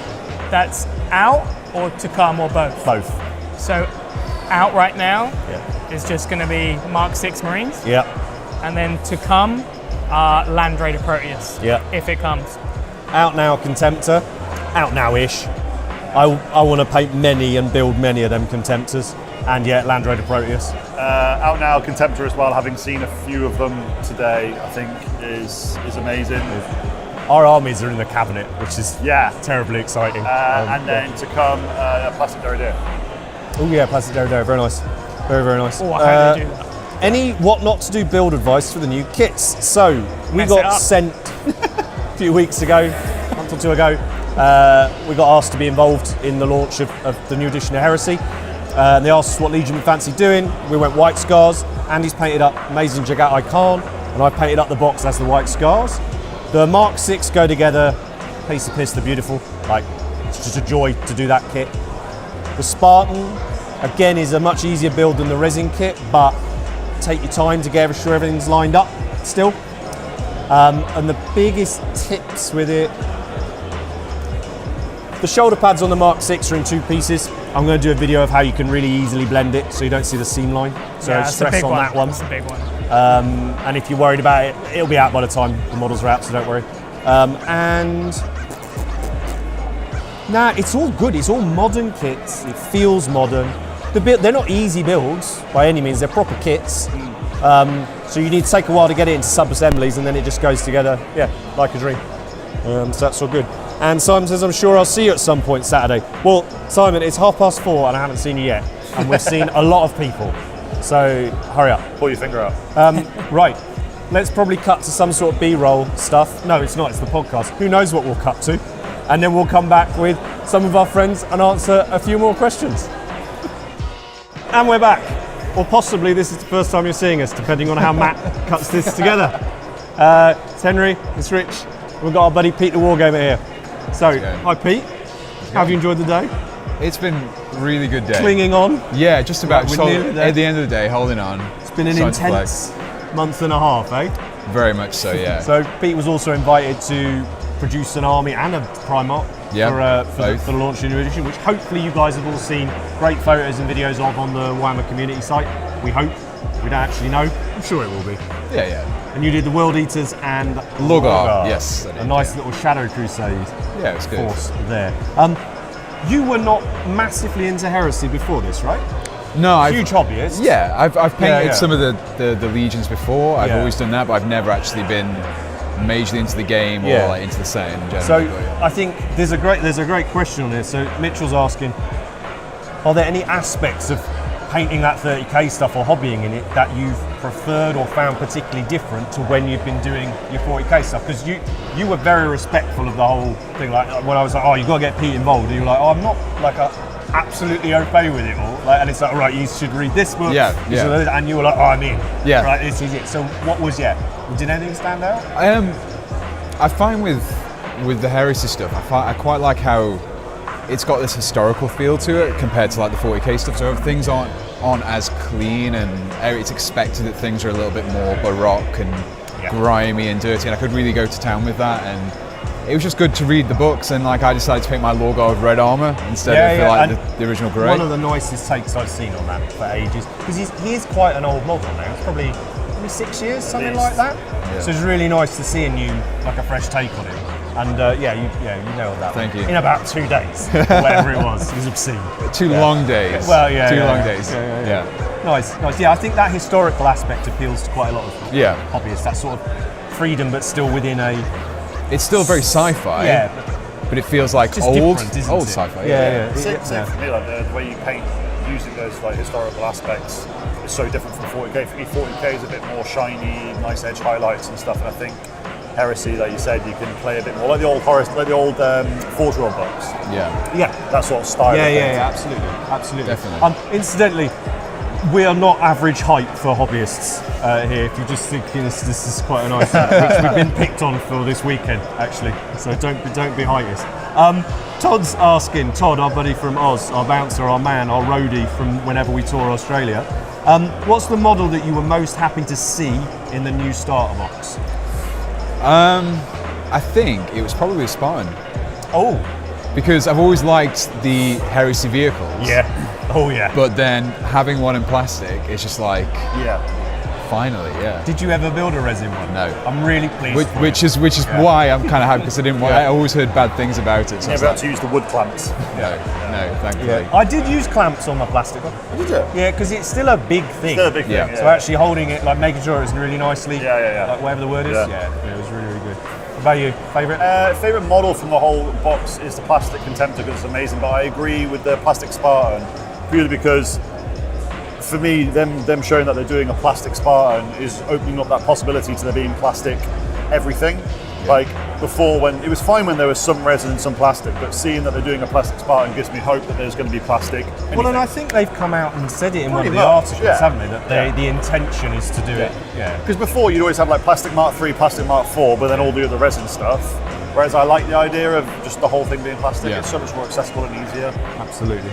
That's out or to come or both. Both. So out right now Yeah. is just going to be Mark 6 Marines, Yeah. and then to come are Land Raider Proteus. Yeah. If it comes. Out now Contemptor. Out now-ish. I want to paint many and build many of them Contemptors. And yet Land Raider Proteus. Out now, Contemptor as well. Having seen a few of them today, I think is amazing. Our armies are in the cabinet, which is Yeah. terribly exciting. And then to come, Plastic Derriere. Oh yeah, Plastic Derriere, very nice. Very, very nice. Oh, I hope they do that. Any what not to do build advice for the new kits? So we Mess it got up. sent a few weeks ago, a month or two ago. We got asked to be involved in the launch of the new edition of Heresy. They asked us what Legion we fancy doing. We went White Scars. Andy's painted up Amazing Jagatai Khan, and I painted up the box as the White Scars. The Mark 6 go together, piece of piss, they're beautiful. Like, it's just a joy to do that kit. The Spartan, again, is a much easier build than the resin kit, but take your time to get sure everything's lined up still. And the biggest tips with it, the shoulder pads on the Mark 6 are in 2 pieces. I'm going to do a video of how you can really easily blend it so you don't see the seam line. So Yeah, it's a stress big on that one. It's a big one. And if you're worried about it, it'll be out by the time the models are out, so don't worry. It's all good. It's all modern kits. It feels modern. They're not easy builds by any means. They're proper kits. So you need to take a while to get it into sub-assemblies, and then it just goes together, like a dream. So that's all good. And Simon says, I'm sure I'll see you at some point Saturday. Well, Simon, it's 4:30 and I haven't seen you yet. And we've seen a lot of people. So hurry up. Pull your finger out. Right, let's probably cut to some sort of B-roll stuff. No, it's not, it's the podcast. Who knows what we'll cut to? And then we'll come back with some of our friends and answer a few more questions. And we're back. Or possibly this is the first time you're seeing us, depending on how Matt cuts this together. It's Henry, it's Rich. We've got our buddy Pete the Wargamer here. So, hi Pete. How have you enjoyed the day? It's been a really good day. Clinging on. Yeah, just about. We're So nearly there. at the end of the day, holding on. It's been an Starting to intense month and a half, eh? flex. Very much so, yeah. So Pete was also invited to produce an army and a Primarch Yeah, for the launch of the new edition, which hopefully you guys have all seen great photos and videos of on the Warhammer community site. We hope. We don't actually know. I'm sure it will be. Yeah. And you did the World Eaters and Logar, yes, I did, a nice yeah. little Shadow Crusade Yeah, it was good. force there. You were not massively into Heresy before this, right? No, Huge hobbyist. Yeah, I've painted yeah. some of the legions before. I've Yeah. always done that, but I've never actually been majorly into the game or Yeah. like into the setting in general. So but yeah. I think there's a great question on this. So Mitchell's asking, are there any aspects of painting that 30k stuff or hobbying in it that you've preferred or found particularly different to when you've been doing your 40k stuff? Because you were very respectful of the whole thing. Like when I was like, oh, you've got to get Pete involved, and you were like, oh, I'm not like absolutely okay with it all. Like, and it's like, right, you should read this book. And you were like, oh, I'm in. Yeah. Right, this is it. So what was did anything stand out? I find with the heresy stuff, I quite like how it's got this historical feel to it compared to like the 40k stuff. So things aren't as clean, and it's expected that things are a little bit more baroque and grimy and dirty. And I could really go to town with that. And it was just good to read the books. And like I decided to paint my Lorgar red armor instead of the original grey. One of the nicest takes I've seen on that for ages, because he is quite an old model now. It's probably 6 years, something like that. Yeah. So it's really nice to see a new, like a fresh take on it. And you nailed that. Thank you. In about 2 days, or whatever it was. It was obscene. 2 long days. Well, Two long days. Yeah. Nice. Yeah, I think that historical aspect appeals to quite a lot of hobbyists. That sort of freedom, but still within a. It's still very sci-fi. Yeah. But it feels like just old different, sci-fi. Yeah. Same for me, like the way you paint using those like historical aspects is so different from 40k. For me, 40k is a bit more shiny, nice edge highlights and stuff, and I think Heresy, like you said, you can play a bit more like the old Forge World books. Yeah. That sort of style. Yeah, absolutely. Definitely. Incidentally, we are not average height for hobbyists here. If you're just thinking this is quite a nice which we've been picked on for this weekend, actually. So don't be heightists. Todd's asking, Todd, our buddy from Oz, our bouncer, our man, our roadie from whenever we tour Australia. What's the model that you were most happy to see in the new starter box? I think it was probably a Spartan. Oh. Because I've always liked the Heresy vehicles. Yeah. Oh yeah. But then having one in plastic, it's just like, finally, Did you ever build a resin one? No. I'm really pleased. Which is why I'm kind of happy, because I didn't want. I always heard bad things about it. So Never had to use the wood clamps. No, thankfully. I did use clamps on my plastic one. Did you? Yeah, because it's still a big thing. Still a big thing. Yeah. So actually holding it, like making sure it's really nicely, Yeah. like whatever the word is. Yeah. It was really good. What about you? Favourite? Favourite model from the whole box is the plastic Contemptor, because it's amazing. But I agree with the plastic Spartan, purely because for me, them showing that they're doing a plastic Spartan is opening up that possibility to there being plastic everything. Like before, when it was fine when there was some resin and some plastic, but seeing that they're doing a plastic Spartan gives me hope that there's going to be plastic. Well, and I think they've come out and said it in one of the articles, haven't they? That the intention is to do it. Yeah. Because before you'd always have like plastic Mark 3, plastic Mark 4, but then all the other resin stuff. Whereas I like the idea of just the whole thing being plastic. Yeah. It's so much more accessible and easier. Absolutely.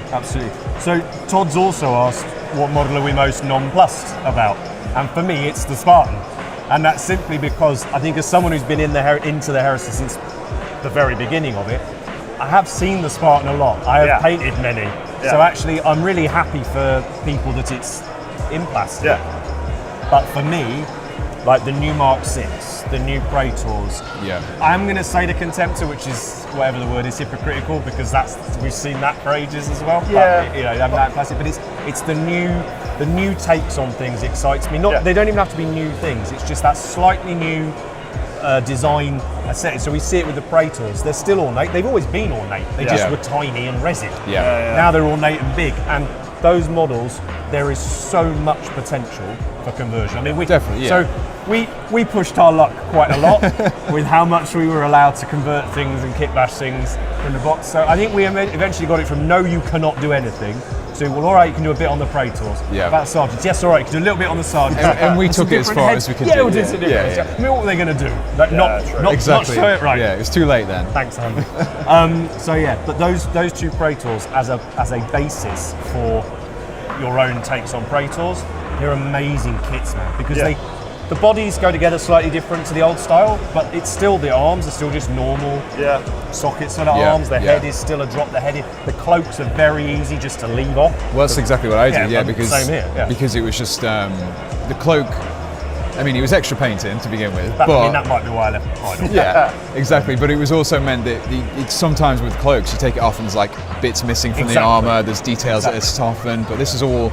So Todd's also asked, what model are we most nonplussed about? And for me, it's the Spartan. And that's simply because I think as someone who's been into the Heresy since the very beginning of it, I have seen the Spartan a lot. I have painted many. Yeah. So actually, I'm really happy for people that it's in plastic. Yeah. But for me, like the new Mark 6, the new Praetors, I'm going to say the Contemptor, which is whatever the word is, hypocritical, because we've seen that for ages as well. Yeah. But, that plastic, but it's the new takes on things excites me. They don't even have to be new things. It's just that slightly new design aesthetic. So we see it with the Praetors. They're still ornate. They've always been ornate. They just were tiny and resin. Now they're ornate and big. And those models, there is so much potential for conversion. I mean, we definitely. So we pushed our luck quite a lot with how much we were allowed to convert things and kitbash things from the box. So I think we eventually got it from no, you cannot do anything. So, well, all right, you can do a bit on the Praetors. Yeah. About Sergeants, yes, all right, you can do a little bit on the Sergeants. And we took it as far as we could do. We did some different. I mean, what were they going to do? Like, not exactly. show it right. Yeah, it was too late then. Thanks, Andy. But those two Praetors as a basis for your own takes on Praetors, they're amazing kits, man, because the bodies go together slightly different to the old style, but it's still the arms are still just normal sockets for the arms. The head is still a drop. The cloaks are very easy just to leave off. Well, that's exactly what I did. Yeah, because same here. Because it was just the cloak. I mean, it was extra painting to begin with. That might be why I left it final. Yeah, exactly. But it was also meant that it's sometimes with cloaks you take it off and there's like bits missing from the armor. There's details that are softened, but this is all.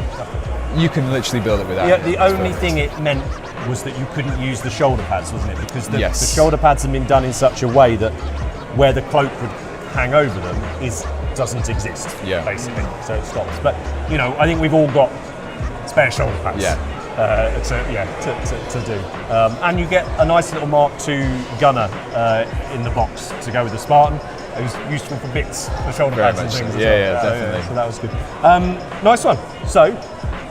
You can literally build it without. Yeah, the only thing it meant was that you couldn't use the shoulder pads, wasn't it? Because the Yes. shoulder pads have been done in such a way that where the cloak would hang over them doesn't exist, basically. So it stops. But I think we've all got spare shoulder pads. To do, and you get a nice little Mark II gunner in the box to go with the Spartan. It was useful for bits, for shoulder pads and things. Definitely. So that was good. Nice one. So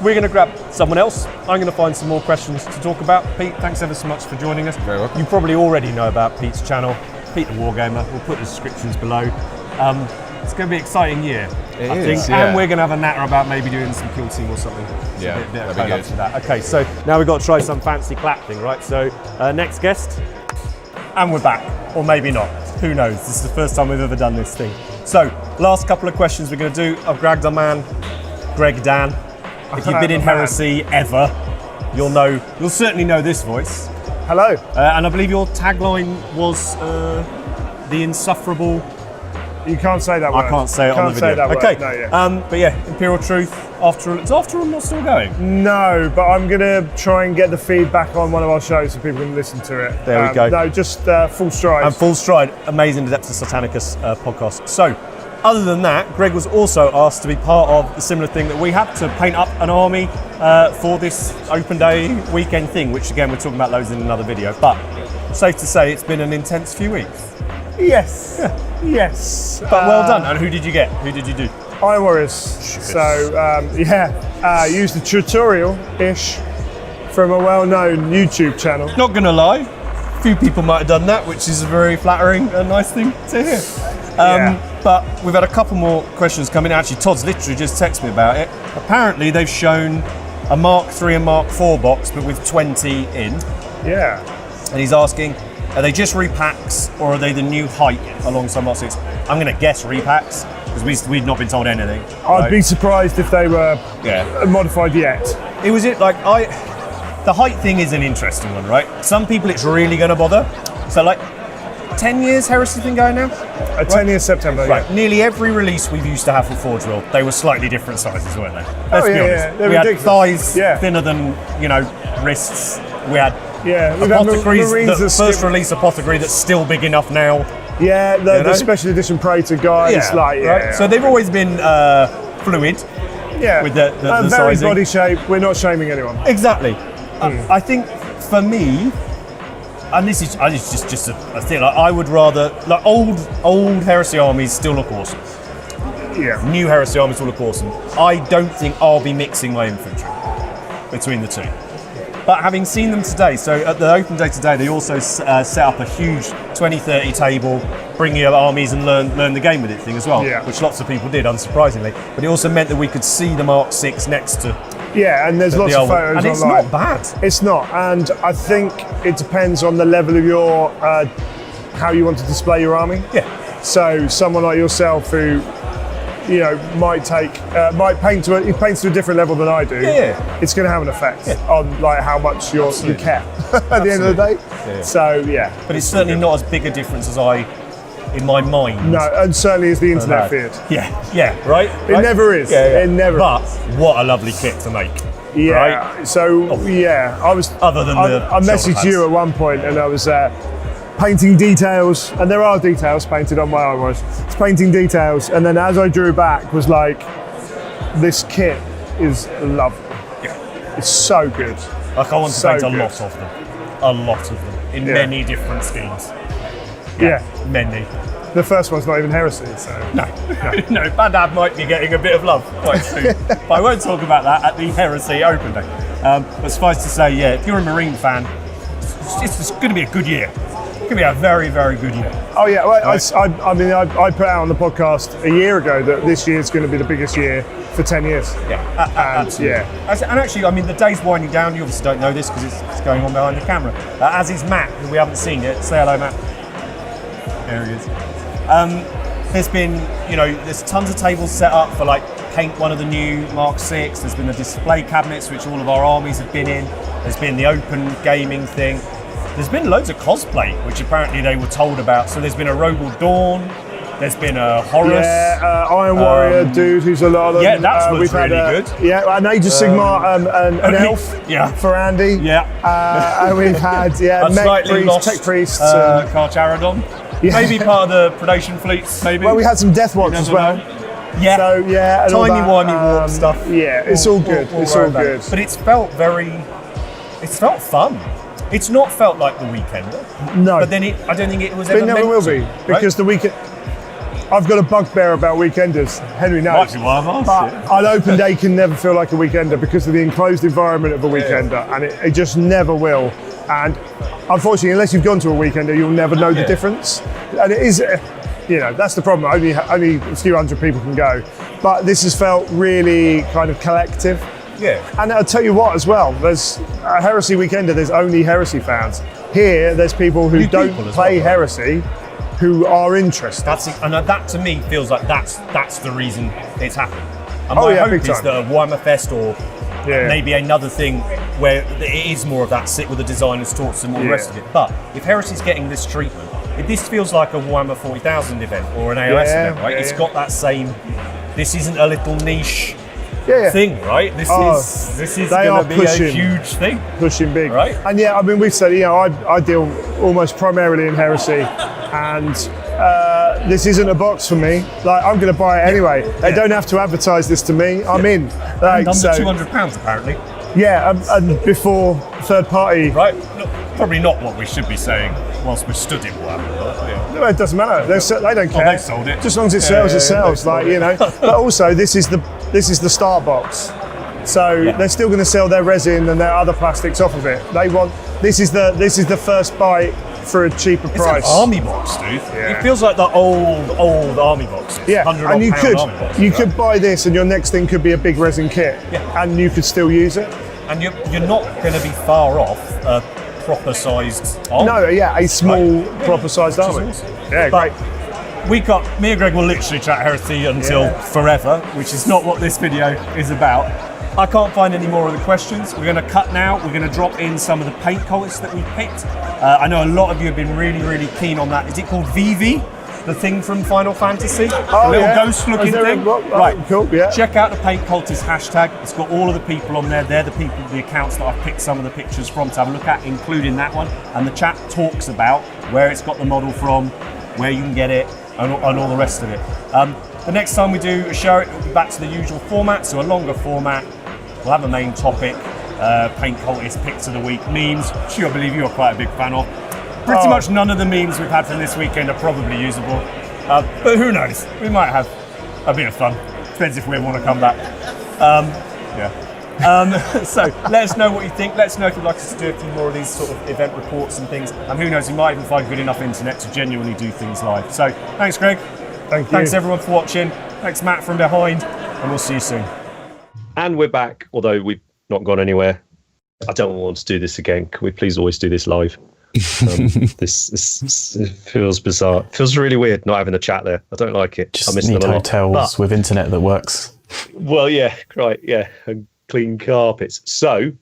we're going to grab someone else. I'm going to find some more questions to talk about. Pete, thanks ever so much for joining us. Very welcome. You probably already know about Pete's channel, Pete the Wargamer. We'll put the descriptions below. It's going to be an exciting year, I think. Yeah. And we're going to have a natter about maybe doing some kill team or something. Yeah, a bit that'd of be code up good. to that. Okay, so now we've got to try some fancy clap thing, right? So next guest, and we're back, or maybe not. Who knows? This is the first time we've ever done this thing. So last couple of questions we're going to do. I've grabbed our man, Greg Dan. If you've been in Heresy ever, you'll certainly know this voice. Hello. And I believe your tagline was the insufferable. You can't say that word. I can't say it on the video. Say that Okay. word. No, yeah. But yeah, Imperial Truth. After all, not still going. No, but I'm going to try and get the feedback on one of our shows so people can listen to it. There we go. No, just full stride. And Full Stride, amazing Adeptus Satanicus podcast. So, other than that, Greg was also asked to be part of the similar thing that we had, to paint up an army for this open day weekend thing, which again we're talking about loads in another video. But safe to say it's been an intense few weeks. Yes. Yeah. Yes. But well done. And who did you get? Who did you do? HORUS. So, used the tutorial-ish from a well-known YouTube channel. Not going to lie, a few people might have done that, which is a very flattering and nice thing to hear. But we've had a couple more questions come in. Actually, Todd's literally just texted me about it. Apparently, they've shown a Mark III and Mark IV box, but with 20 in. Yeah. And he's asking, are they just repacks or are they the new height alongside Mark VI? I'm going to guess repacks because we've not been told anything. I'd be surprised if they were modified yet. It was the height thing is an interesting one, right? Some people it's really going to bother. So 10 years Heresy's been going now? 10 years September, right. Nearly every release we've used to have for Forge World, they were slightly different sizes, weren't they? Let's be honest. They're we ridiculous. had thighs thinner than, wrists. We had we've had apothecaries, Marines the first release apothecary that's still big enough now. Yeah, the special edition Praetor guys, right? So they've always been fluid. Yeah, with the very sizing. body shape. We're not shaming anyone. Exactly. I think for me, and this is just a thing. I would rather old Heresy armies still look awesome. Yeah. New Heresy armies will look awesome. I don't think I'll be mixing my infantry between the two. But having seen them today, so at the open day today, they also set up a huge 20-30 table, bring your armies and learn the game with it thing as well, which lots of people did, unsurprisingly. But it also meant that we could see the Mark VI next to. Yeah, and there's lots of photos and it's online. not bad. It's not, and I think it depends on the level of your how you want to display your army. Yeah. So someone like yourself who might paint to he paints to a different level than I do. Yeah. It's going to have an effect on how much you care at the end of the day. Yeah. So but it's certainly not as big a difference as in my mind. No, and certainly as the internet feared. Yeah, right? It never is. It never. But what a lovely kit to make. Yeah. Right? So I was. Other than I messaged you at one point, and I was painting details, and there are details painted on my armors. It's painting details, and then as I drew back, was like, this kit is lovely. Yeah. It's so good. I want to paint a lot of them, in many different schemes. Yeah, many. The first one's not even Heresy, so no. Bandab might be getting a bit of love quite soon, but I won't talk about that at the Heresy Open Day. But suffice to say, if you're a Marine fan, it's going to be a good year. It's going to be a very, very good year. Oh yeah, well, right? I put out on the podcast a year ago that this year is going to be the biggest year for 10 years. Yeah, absolutely. And actually, the day's winding down. You obviously don't know this because it's going on behind the camera. As is Matt, who we haven't seen yet. Say hello, Matt. There he is. There's been, there's tons of tables set up for paint one of the new Mark VI. There's been the display cabinets which all of our armies have been in. There's been the open gaming thing. There's been loads of cosplay, which apparently they were told about. So there's been a Rogal Dawn There's been a Horus. Yeah, Iron Warrior dude who's a lot of them. Yeah, that was we've really had, good. Yeah, an Age of Sigmar, an elf for Andy. Yeah. And we've had a mech slightly priests, lost tech priests. Karch Aradon. Yeah. Maybe part of the predation fleets, maybe. Well, we had some Death Watch as well. Yeah. So, yeah. And all Tiny that, wimey warp stuff. Yeah, it's all good. It's all good. But it's felt fun. It's not felt like the Weekender. No. But then I don't think it was It ever never meant will to, be. Because the weekend. I've got a bugbear about weekenders. Henry knows. Might be why I've asked But an open day can never feel like a weekender because of the enclosed environment of a weekender, and it just never will. And unfortunately, unless you've gone to a weekender, you'll never know the difference. And it is, that's the problem. Only a few hundred people can go. But this has felt really kind of collective. Yeah. And I'll tell you what as well, there's a Heresy Weekender, there's only Heresy fans. Here, there's people who don't play Heresy who are interested. That to me feels like that's the reason it's happened. And Oh, my yeah, hope big is time. that a Warhammer Fest or maybe another thing where it is more of that sit with the designers, talks and all the rest of it. But if Heresy's getting this treatment, this feels like a Warhammer 40,000 event or an AOS event, right? It's got that same. This isn't a little niche thing, right? This is going to be a huge thing. Pushing big. Right. And yeah, I mean, we've said, I deal almost primarily in Heresy, and this isn't a box for me. Like, I'm going to buy it anyway. They don't have to advertise this to me. I'm in. Like, Under £200 apparently. Yeah, and before third party. Right. Look, probably not what we should be saying whilst we're stood in Warhammer World. No, it doesn't matter. They don't care. They sold it. Just as long as it sells, it sells. Like, But also, this is the start box. So they're still going to sell their resin and their other plastics off of it. This is the first bite for a cheaper price. It's an army box, dude. It feels like the old army box. Yeah, and you £100 could buy this, and your next thing could be a big resin kit, and you could still use it. And you're not going to be far off a proper sized army. No, a small proper sized army. Awesome. Yeah, great. Me and Greg will literally chat Heresy until forever, which is not what this video is about. I can't find any more of the questions. We're going to cut now. We're going to drop in some of the paint cultists that we picked. I know a lot of you have been really, really keen on that. Is it called VV? The thing from Final Fantasy? The little ghost-looking thing? Right, cool, yeah. Check out the Paint Cultist hashtag. It's got all of the people on there. They're the accounts that I've picked some of the pictures from to have a look at, including that one. And the chat talks about where it's got the model from, where you can get it, and all the rest of it. The next time we do a show, it will be back to the usual format, so a longer format. We'll have a main topic, Paint Cultist Picks of the Week, memes, which I believe you're quite a big fan of. Pretty much none of the memes we've had from this weekend are probably usable, but who knows? We might have a bit of fun. Depends if we want to come back. So let us know what you think. Let us know if you'd like us to do a few more of these sort of event reports and things. And who knows, we might even find good enough internet to genuinely do things live. So thanks, Greg. Thanks everyone for watching. Thanks, Matt, from behind, and we'll see you soon. And we're back, although we've not gone anywhere. I don't want to do this again. Can we please always do this live? This feels bizarre. It feels really weird not having a chat there. I don't like it. Just I miss need them a lot. hotels with internet that works. Well, yeah, right, yeah, and clean carpets. So,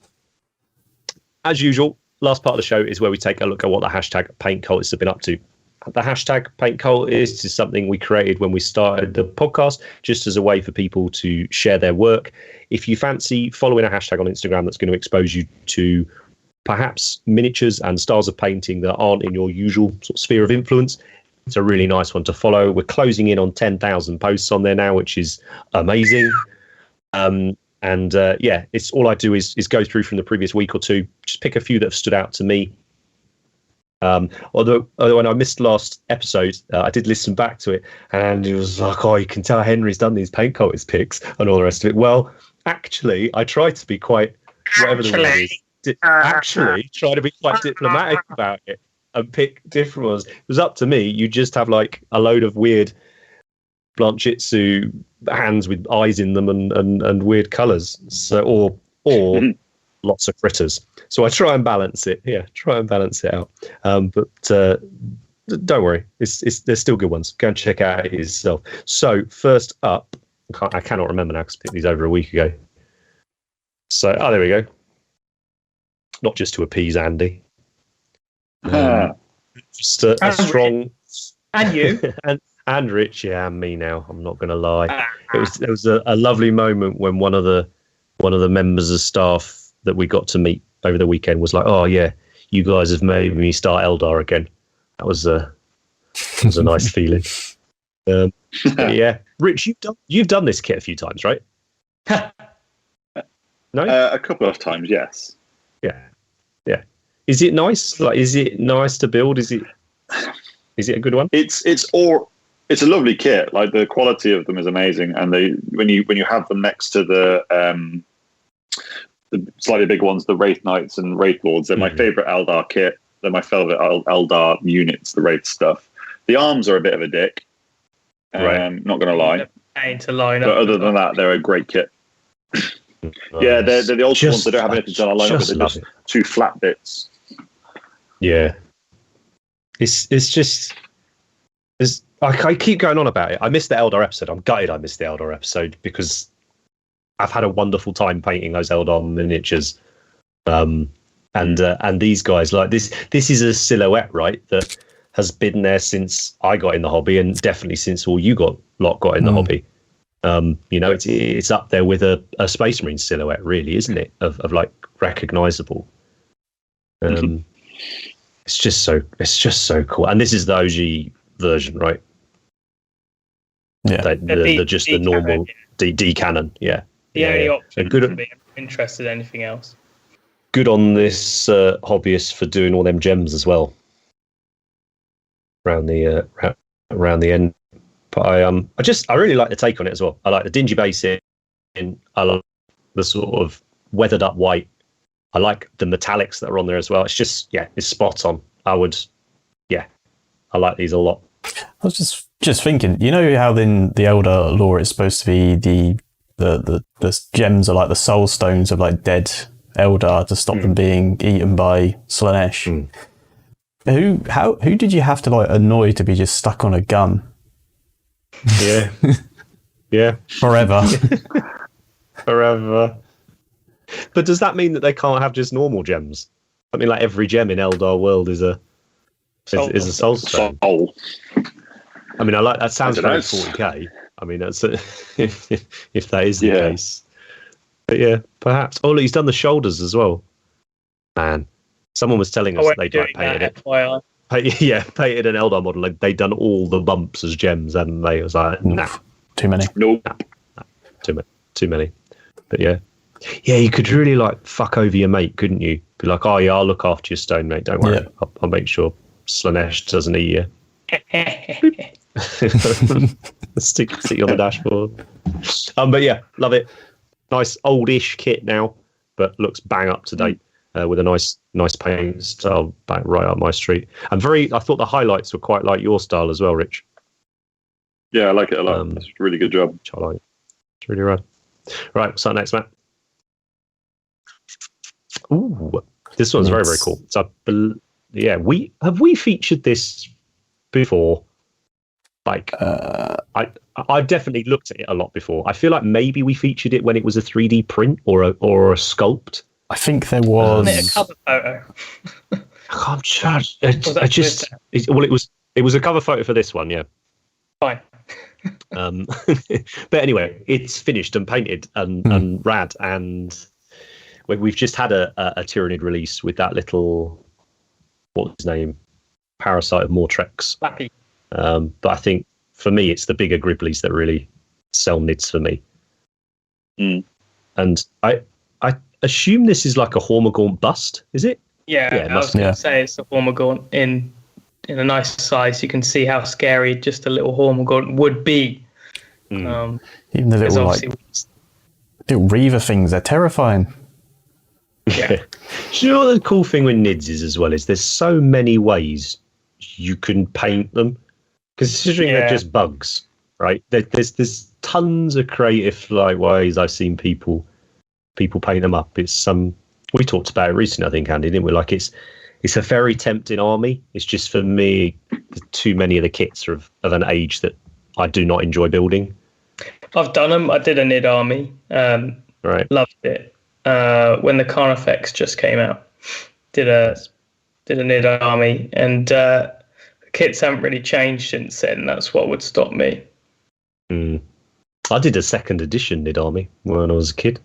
as usual, last part of the show is where we take a look at what the hashtag Paint Cultists have been up to. The hashtag Paint Cultists is something we created when we started the podcast, just as a way for people to share their work. If you fancy following a hashtag on Instagram that's going to expose you to perhaps miniatures and styles of painting that aren't in your usual sort of sphere of influence, it's a really nice one to follow. We're closing in on 10,000 posts on there now, which is amazing. It's all I do is go through from the previous week or two, just pick a few that have stood out to me. Although when I missed last episode, I did listen back to it, and it was like, oh, you can tell Henry's done these Paint Cultist picks and all the rest of it. Well, actually, I tried to be quite, whatever the word is, try to be quite diplomatic about it and pick different ones. It was up to me. You just have like a load of weird Blanchitsu hands with eyes in them and weird colours. So or lots of critters. So I try and balance it. Yeah, try and balance it out. But don't worry, there's still good ones. Go and check out it yourself. So first up, I cannot remember now because I picked these over a week ago. So there we go. Not just to appease Andy. Just a strong and you And Rich, yeah, and me now. I'm not going to lie. It was a lovely moment when one of the members of staff that we got to meet over the weekend was like, "Oh yeah, you guys have made me start Eldar again." That was a nice feeling. Yeah, Rich, you've done this kit a few times, right? No, a couple of times, yes. Yeah. Is it nice? Like, is it nice to build? Is it a good one? It's a lovely kit. Like, the quality of them is amazing, and when you have them next to the slightly bigger ones, the Wraith Knights and Wraith Lords, they're my favorite Eldar kit. They're my favorite Eldar units, the Wraith stuff. The arms are a bit of a dick. Right. Not going to lie. To line up. But other than that, they're a great kit. Yeah, they're the old ones. They don't have anything to line up with. They're just two flat bits. Yeah. I keep going on about it. I missed the Eldar episode. I'm gutted I missed the Eldar episode because I've had a wonderful time painting those Eldar miniatures. And these guys, like this is a silhouette, right, that has been there since I got in the hobby, and definitely since all you got in the hobby. It's up there with a Space Marine silhouette, really, isn't it? Of like recognizable. It's just so cool. And this is the OG version, right? Yeah, the normal D cannon. Yeah, the only option good, to be interested in anything else. Good on this hobbyist for doing all them gems as well around the end. But I really like the take on it as well. I like the dingy basic, and I like the sort of weathered up white. I like the metallics that are on there as well. It's just, it's spot on. I like these a lot. I was just thinking, you know how in the Eldar lore it's supposed to be the gems are like the soul stones of like dead Eldar to stop them being eaten by Slaanesh. Who did you have to like annoy to be just stuck on a gun? Yeah. Forever. But does that mean that they can't have just normal gems? I mean, like every gem in Eldar World is a soul stone. I mean, I like that. Sounds very 40k. I mean, that's if that is the case. But yeah, perhaps. Oh, look, he's done the shoulders as well. Man, someone was telling us they'd like painted it. Painted an Eldar model. Like, they'd done all the bumps as gems, and they was like, nah, too many. Nope, too many. But yeah, you could really like fuck over your mate, couldn't you? Be like, oh yeah, I'll look after your stone, mate. Don't worry, I'll make sure Slaanesh doesn't eat you. stick you on the dashboard. But yeah, love it. Nice oldish kit now, but looks bang up to date with a nice paint style, back right up my street. I thought the highlights were quite like your style as well, Rich. Yeah, I like it a lot. That's a really good job. Which I like. It's really rad. Right, what's up next, Matt? Ooh, this one's very, very cool. So we featured this before. Like, I've definitely looked at it a lot before. I feel like maybe we featured it when it was a 3D print or a sculpt. I think there was a cover photo. I can't judge. It was a cover photo for this one, yeah. Fine. But anyway, it's finished and painted and rad, and we've just had a Tyranid release with that little, what's his name, Parasite of Mortrex. Flappy. But I think for me, it's the bigger Griblies that really sell nids for me. And I assume this is like a Hormagaunt bust, is it? Yeah, I was going to say it's a Hormagaunt in a nice size. You can see how scary just a little Hormagaunt would be. Even the little Reaver things, they're terrifying. Yeah. Do you know what the cool thing with nids is as well? Is there's so many ways you can paint them. Considering they're just bugs, right? There's tons of creative ways I've seen people paint them up. It's we talked about it recently, I think, Andy, didn't we? Like it's a very tempting army. It's just for me, too many of the kits are of an age that I do not enjoy building. I've done them. I did a Nid army. Right. Loved it. When the Carnifex just came out, did a Nid army, and kits haven't really changed since then. That's what would stop me. I did a second edition Mid Army when I was a kid.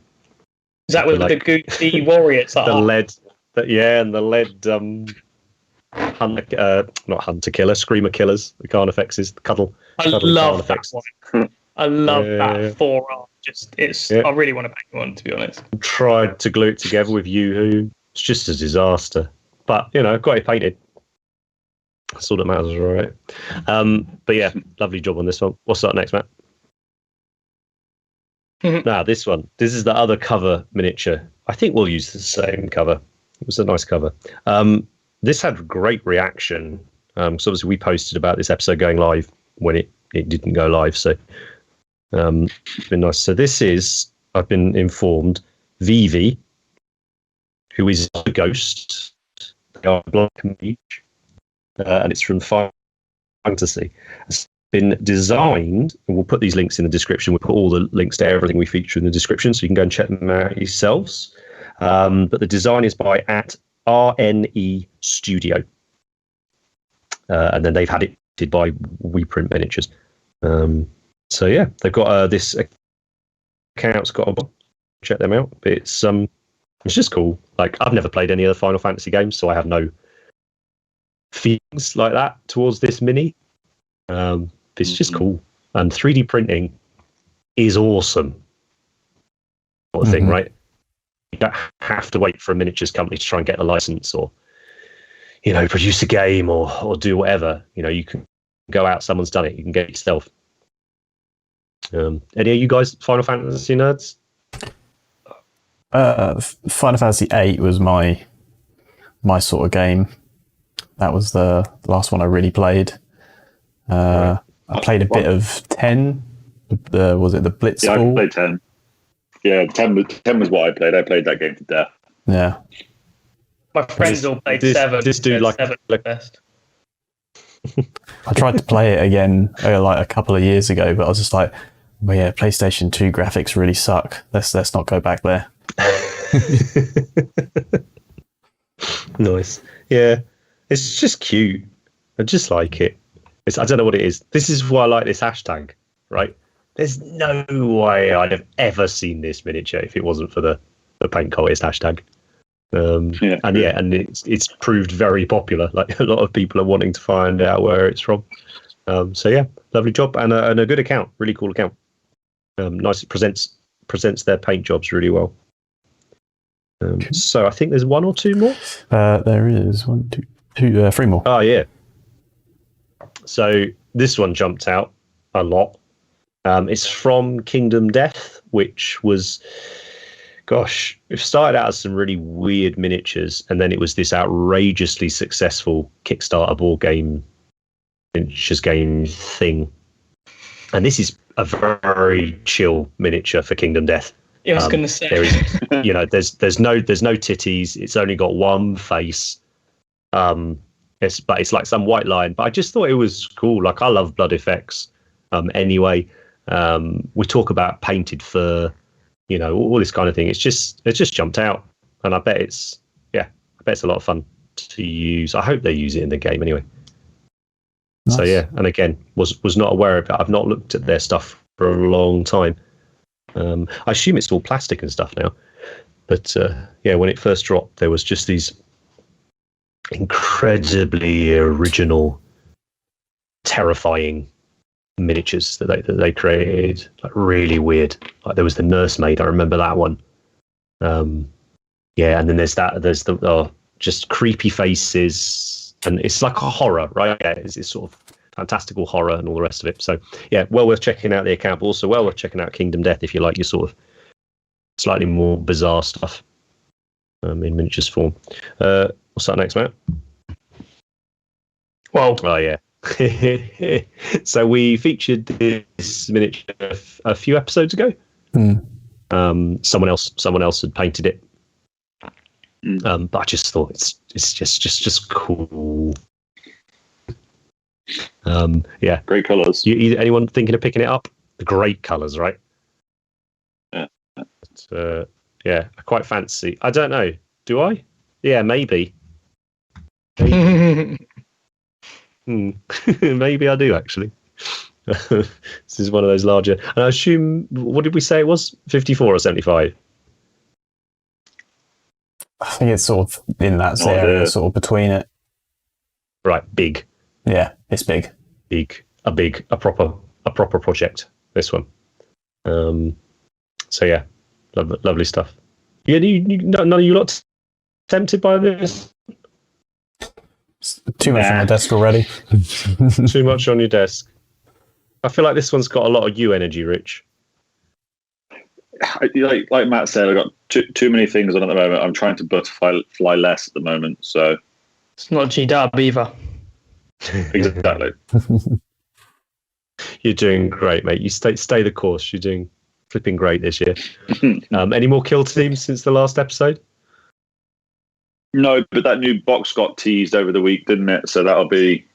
Is that with the Gucci Warriors? The lead, and the lead not hunter killer, screamer killers, the Carnifexes, the cuddle. I love that one. I love that forearm. I really want to paint one, to be honest. Tried to glue it together with Yoo-Hoo. It's just a disaster. But, got it painted. That's all that matters, all right. But yeah, lovely job on this one. What's up next, Matt? Now, this one. This is the other cover miniature. I think we'll use the same cover. It was a nice cover. This had great reaction. So obviously we posted about this episode going live when it didn't go live. So it's been nice. So this is, I've been informed, Vivi, who is a ghost. They are black mage. And it's from Final Fantasy. It's been designed, and we'll put these links in the description. We'll put all the links to everything we feature in the description, so you can go and check them out yourselves. But the design is by @RNE Studio. And then they've had it did by WePrint Miniatures. So yeah, they've got this account's got a check them out. It's just cool. Like, I've never played any other Final Fantasy games, so I have no feelings like that towards this mini. It's just cool, and 3D printing is awesome. Sort of thing, right? You don't have to wait for a miniatures company to try and get a license, or produce a game, or do whatever. You can go out. Someone's done it. You can get it yourself. Any of you guys Final Fantasy nerds? Final Fantasy VIII was my sort of game. That was the last one I really played. I played a bit of 10. Was it the Blitz? Yeah, I played 10. Yeah, 10 was what I played. I played that game to death. Yeah. My friends all played 7. This dude like 7 best. I tried to play it again like a couple of years ago, but I was just like, well, yeah, PlayStation 2 graphics really suck. Let's not go back there. Nice. Yeah. It's just cute. I just like it. I don't know what it is. This is why I like this hashtag, right? There's no way I'd have ever seen this miniature if it wasn't for the Paint Cultist hashtag. And it's proved very popular. Like, a lot of people are wanting to find out where it's from. So yeah, lovely job, and a good account. Really cool account. Nice. It presents their paint jobs really well. So I think there's one or two more. There is 3 more. Oh yeah. So this one jumped out a lot. It's from Kingdom Death, which was, it started out as some really weird miniatures, and then it was this outrageously successful Kickstarter board game, miniatures game thing. And this is a very chill miniature for Kingdom Death. Yeah, I was going to say. There is, there's no titties. It's only got one face. It's like some white line. But I just thought it was cool. Like, I love blood effects. Anyway, we talk about painted fur, all this kind of thing. It just jumped out, and I bet it's a lot of fun to use. I hope they use it in the game anyway. Nice. So yeah, and again, was not aware of it. I've not looked at their stuff for a long time. I assume it's all plastic and stuff now, but when it first dropped, there was just these incredibly original, terrifying miniatures that they created, like really weird. Like, there was the nursemaid. I remember that one. And then there's the just creepy faces, and it's like a horror, right? Yeah, it's sort of fantastical horror and all the rest of it. So yeah, well worth checking out the account, but also well worth checking out Kingdom Death if you like your sort of slightly more bizarre stuff in miniatures form. What's that next, Matt? Well, oh yeah. So we featured this miniature a few episodes ago. Someone else had painted it, but I just thought it's just cool. Great colours. Anyone thinking of picking it up? The great colours, right? Yeah. But, I quite fancy. I don't know. Do I? Yeah, maybe. Maybe I do actually. This is one of those larger. And I assume, what did we say it was? 54 or 75? I think it's sort of in that area, sort of between it. Right, big. Yeah, it's big. A proper project. This one. So yeah, lovely stuff. Yeah, none of you lot tempted by this? Too much on the desk already. Too much on your desk. I feel like this one's got a lot of you energy, Rich. Like Matt said, I've got too many things on at the moment. I'm trying to butterfly less at the moment, so it's not G-Dub either. Exactly. You're doing great, mate. You stay the course. You're doing flipping great this year. Any more kill teams since the last episode? No, but that new box got teased over the week, didn't it? So that'll be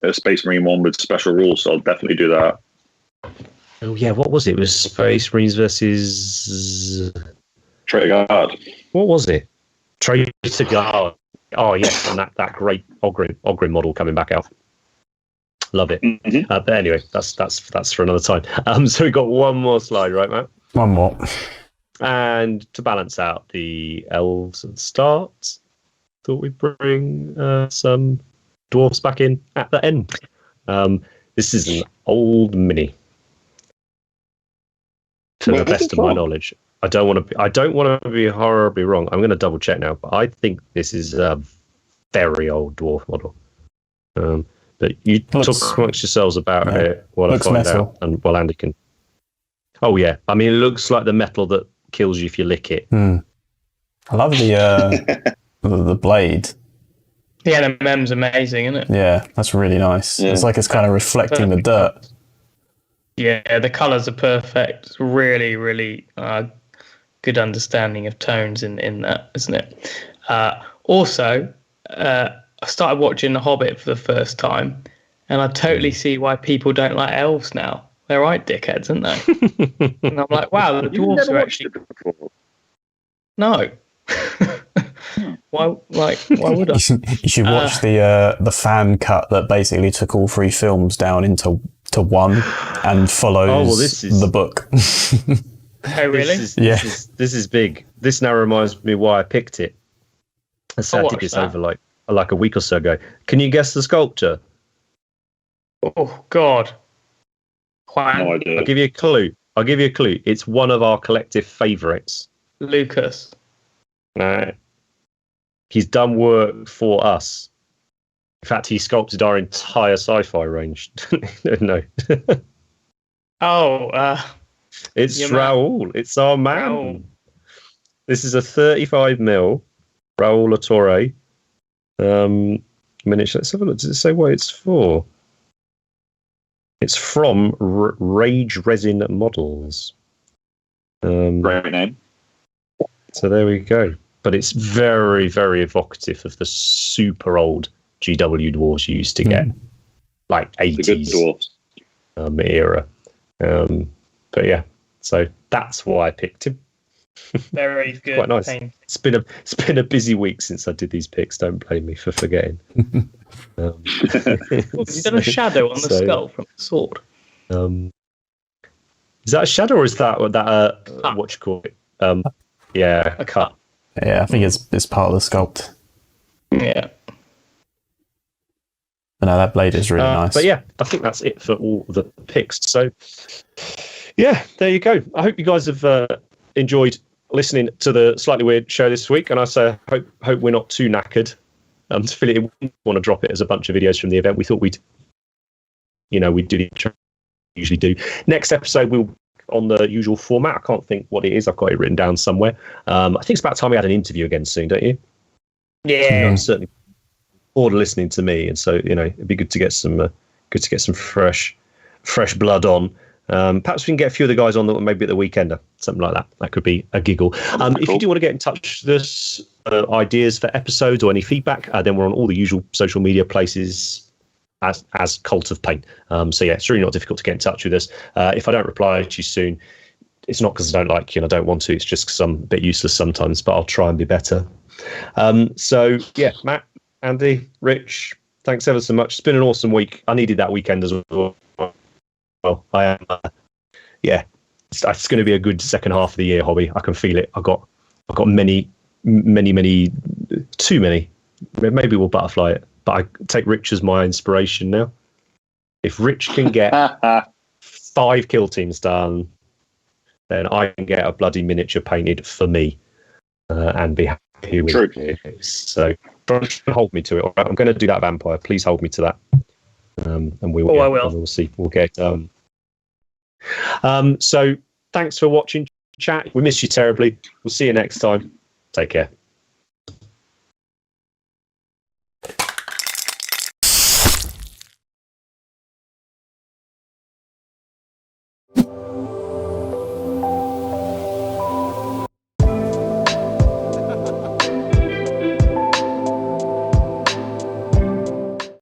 a Space Marine one with special rules. So I'll definitely do that. Oh yeah, what was it? It was Space Marines versus Traitor Guard. What was it? Traitor Guard. Oh yes, and that great Ogrim model coming back out. Love it. Mm-hmm. But anyway, that's for another time. So we got one more slide, right, Matt? One more. And to balance out the elves at the start, thought we'd bring some dwarves back in at the end. This is an old mini. To the best of my knowledge, I don't want to be horribly wrong. I'm going to double check now, but I think this is a very old dwarf model. But you talk amongst yourselves about it while I find out, and while Andy can. Oh yeah, I mean, it looks like the metal that kills you if you lick it. I love the blade. The NMM's amazing, isn't it? Yeah, that's really nice. Yeah. It's like it's kind of reflecting the dirt. Yeah, the colours are perfect. It's really, really good understanding of tones in that, isn't it? Also, I started watching The Hobbit for the first time, and I totally see why people don't like elves now. They're right dickheads, aren't they? And I'm like, wow, the dwarves are actually... No. Why would I? You should watch the fan cut that basically took all three films down into one and follows the book. Oh, really? This is big. This now reminds me why I picked it. I did this over like a week or so ago. Can you guess the sculptor? Oh God! No idea. I'll give you a clue. It's one of our collective favourites. Lucas. No. He's done work for us. In fact, he sculpted our entire sci-fi range. No. It's Raoul. It's our man. Raoul. This is a 35mm Raoul Latore miniature. Let's have a look. Does it say what it's for? It's from Rage Resin Models. Great name. So there we go. But it's very, very evocative of the super old GW dwarves you used to get, like 80s era. But yeah, so that's why I picked him. Very good. Quite nice. It's been a busy week since I did these picks. Don't blame me for forgetting. You've done a shadow on the skull from the sword. Is that a shadow or is that what you call it? A cut. Yeah, I think it's part of the sculpt. Yeah. But no, that blade is really nice. But yeah, I think that's it for all the picks. So yeah, there you go. I hope you guys have enjoyed listening to the slightly weird show this week, and I say hope we're not too knackered to fill it in. We want to drop it as a bunch of videos from the event. We thought we'd do the usually do. Next episode we'll on the usual format. I can't think what it is. I've got it written down somewhere. I think it's about time we had an interview again soon, don't you? Yeah. I'm certainly bored of listening to me, and so it'd be good to get some fresh blood on. Perhaps we can get a few of the guys on that maybe at the weekend or something like that. That could be a giggle. If you do want to get in touch with us, ideas for episodes or any feedback, then we're on all the usual social media places as Cult of Paint. So yeah, it's really not difficult to get in touch with us. If I don't reply to you soon, it's not because I don't like you and I don't want to. It's just because I'm a bit useless sometimes, but I'll try and be better. So yeah, Matt, Andy, Rich, Thanks ever so much. It's been an awesome week. I needed that weekend as well. Well, I am. It's going to be a good second half of the year, Hobby. I can feel it. I've got many, too many. Maybe we'll butterfly it. But I take Rich as my inspiration now. If Rich can get 5 kill teams done, then I can get a bloody miniature painted for me and be happy with it. So hold me to it. All right? I'm going to do that vampire. Please hold me to that. And we will. I will. We'll see. We'll get it done. So thanks for watching, chat. We miss you terribly. We'll see you next time. Take care.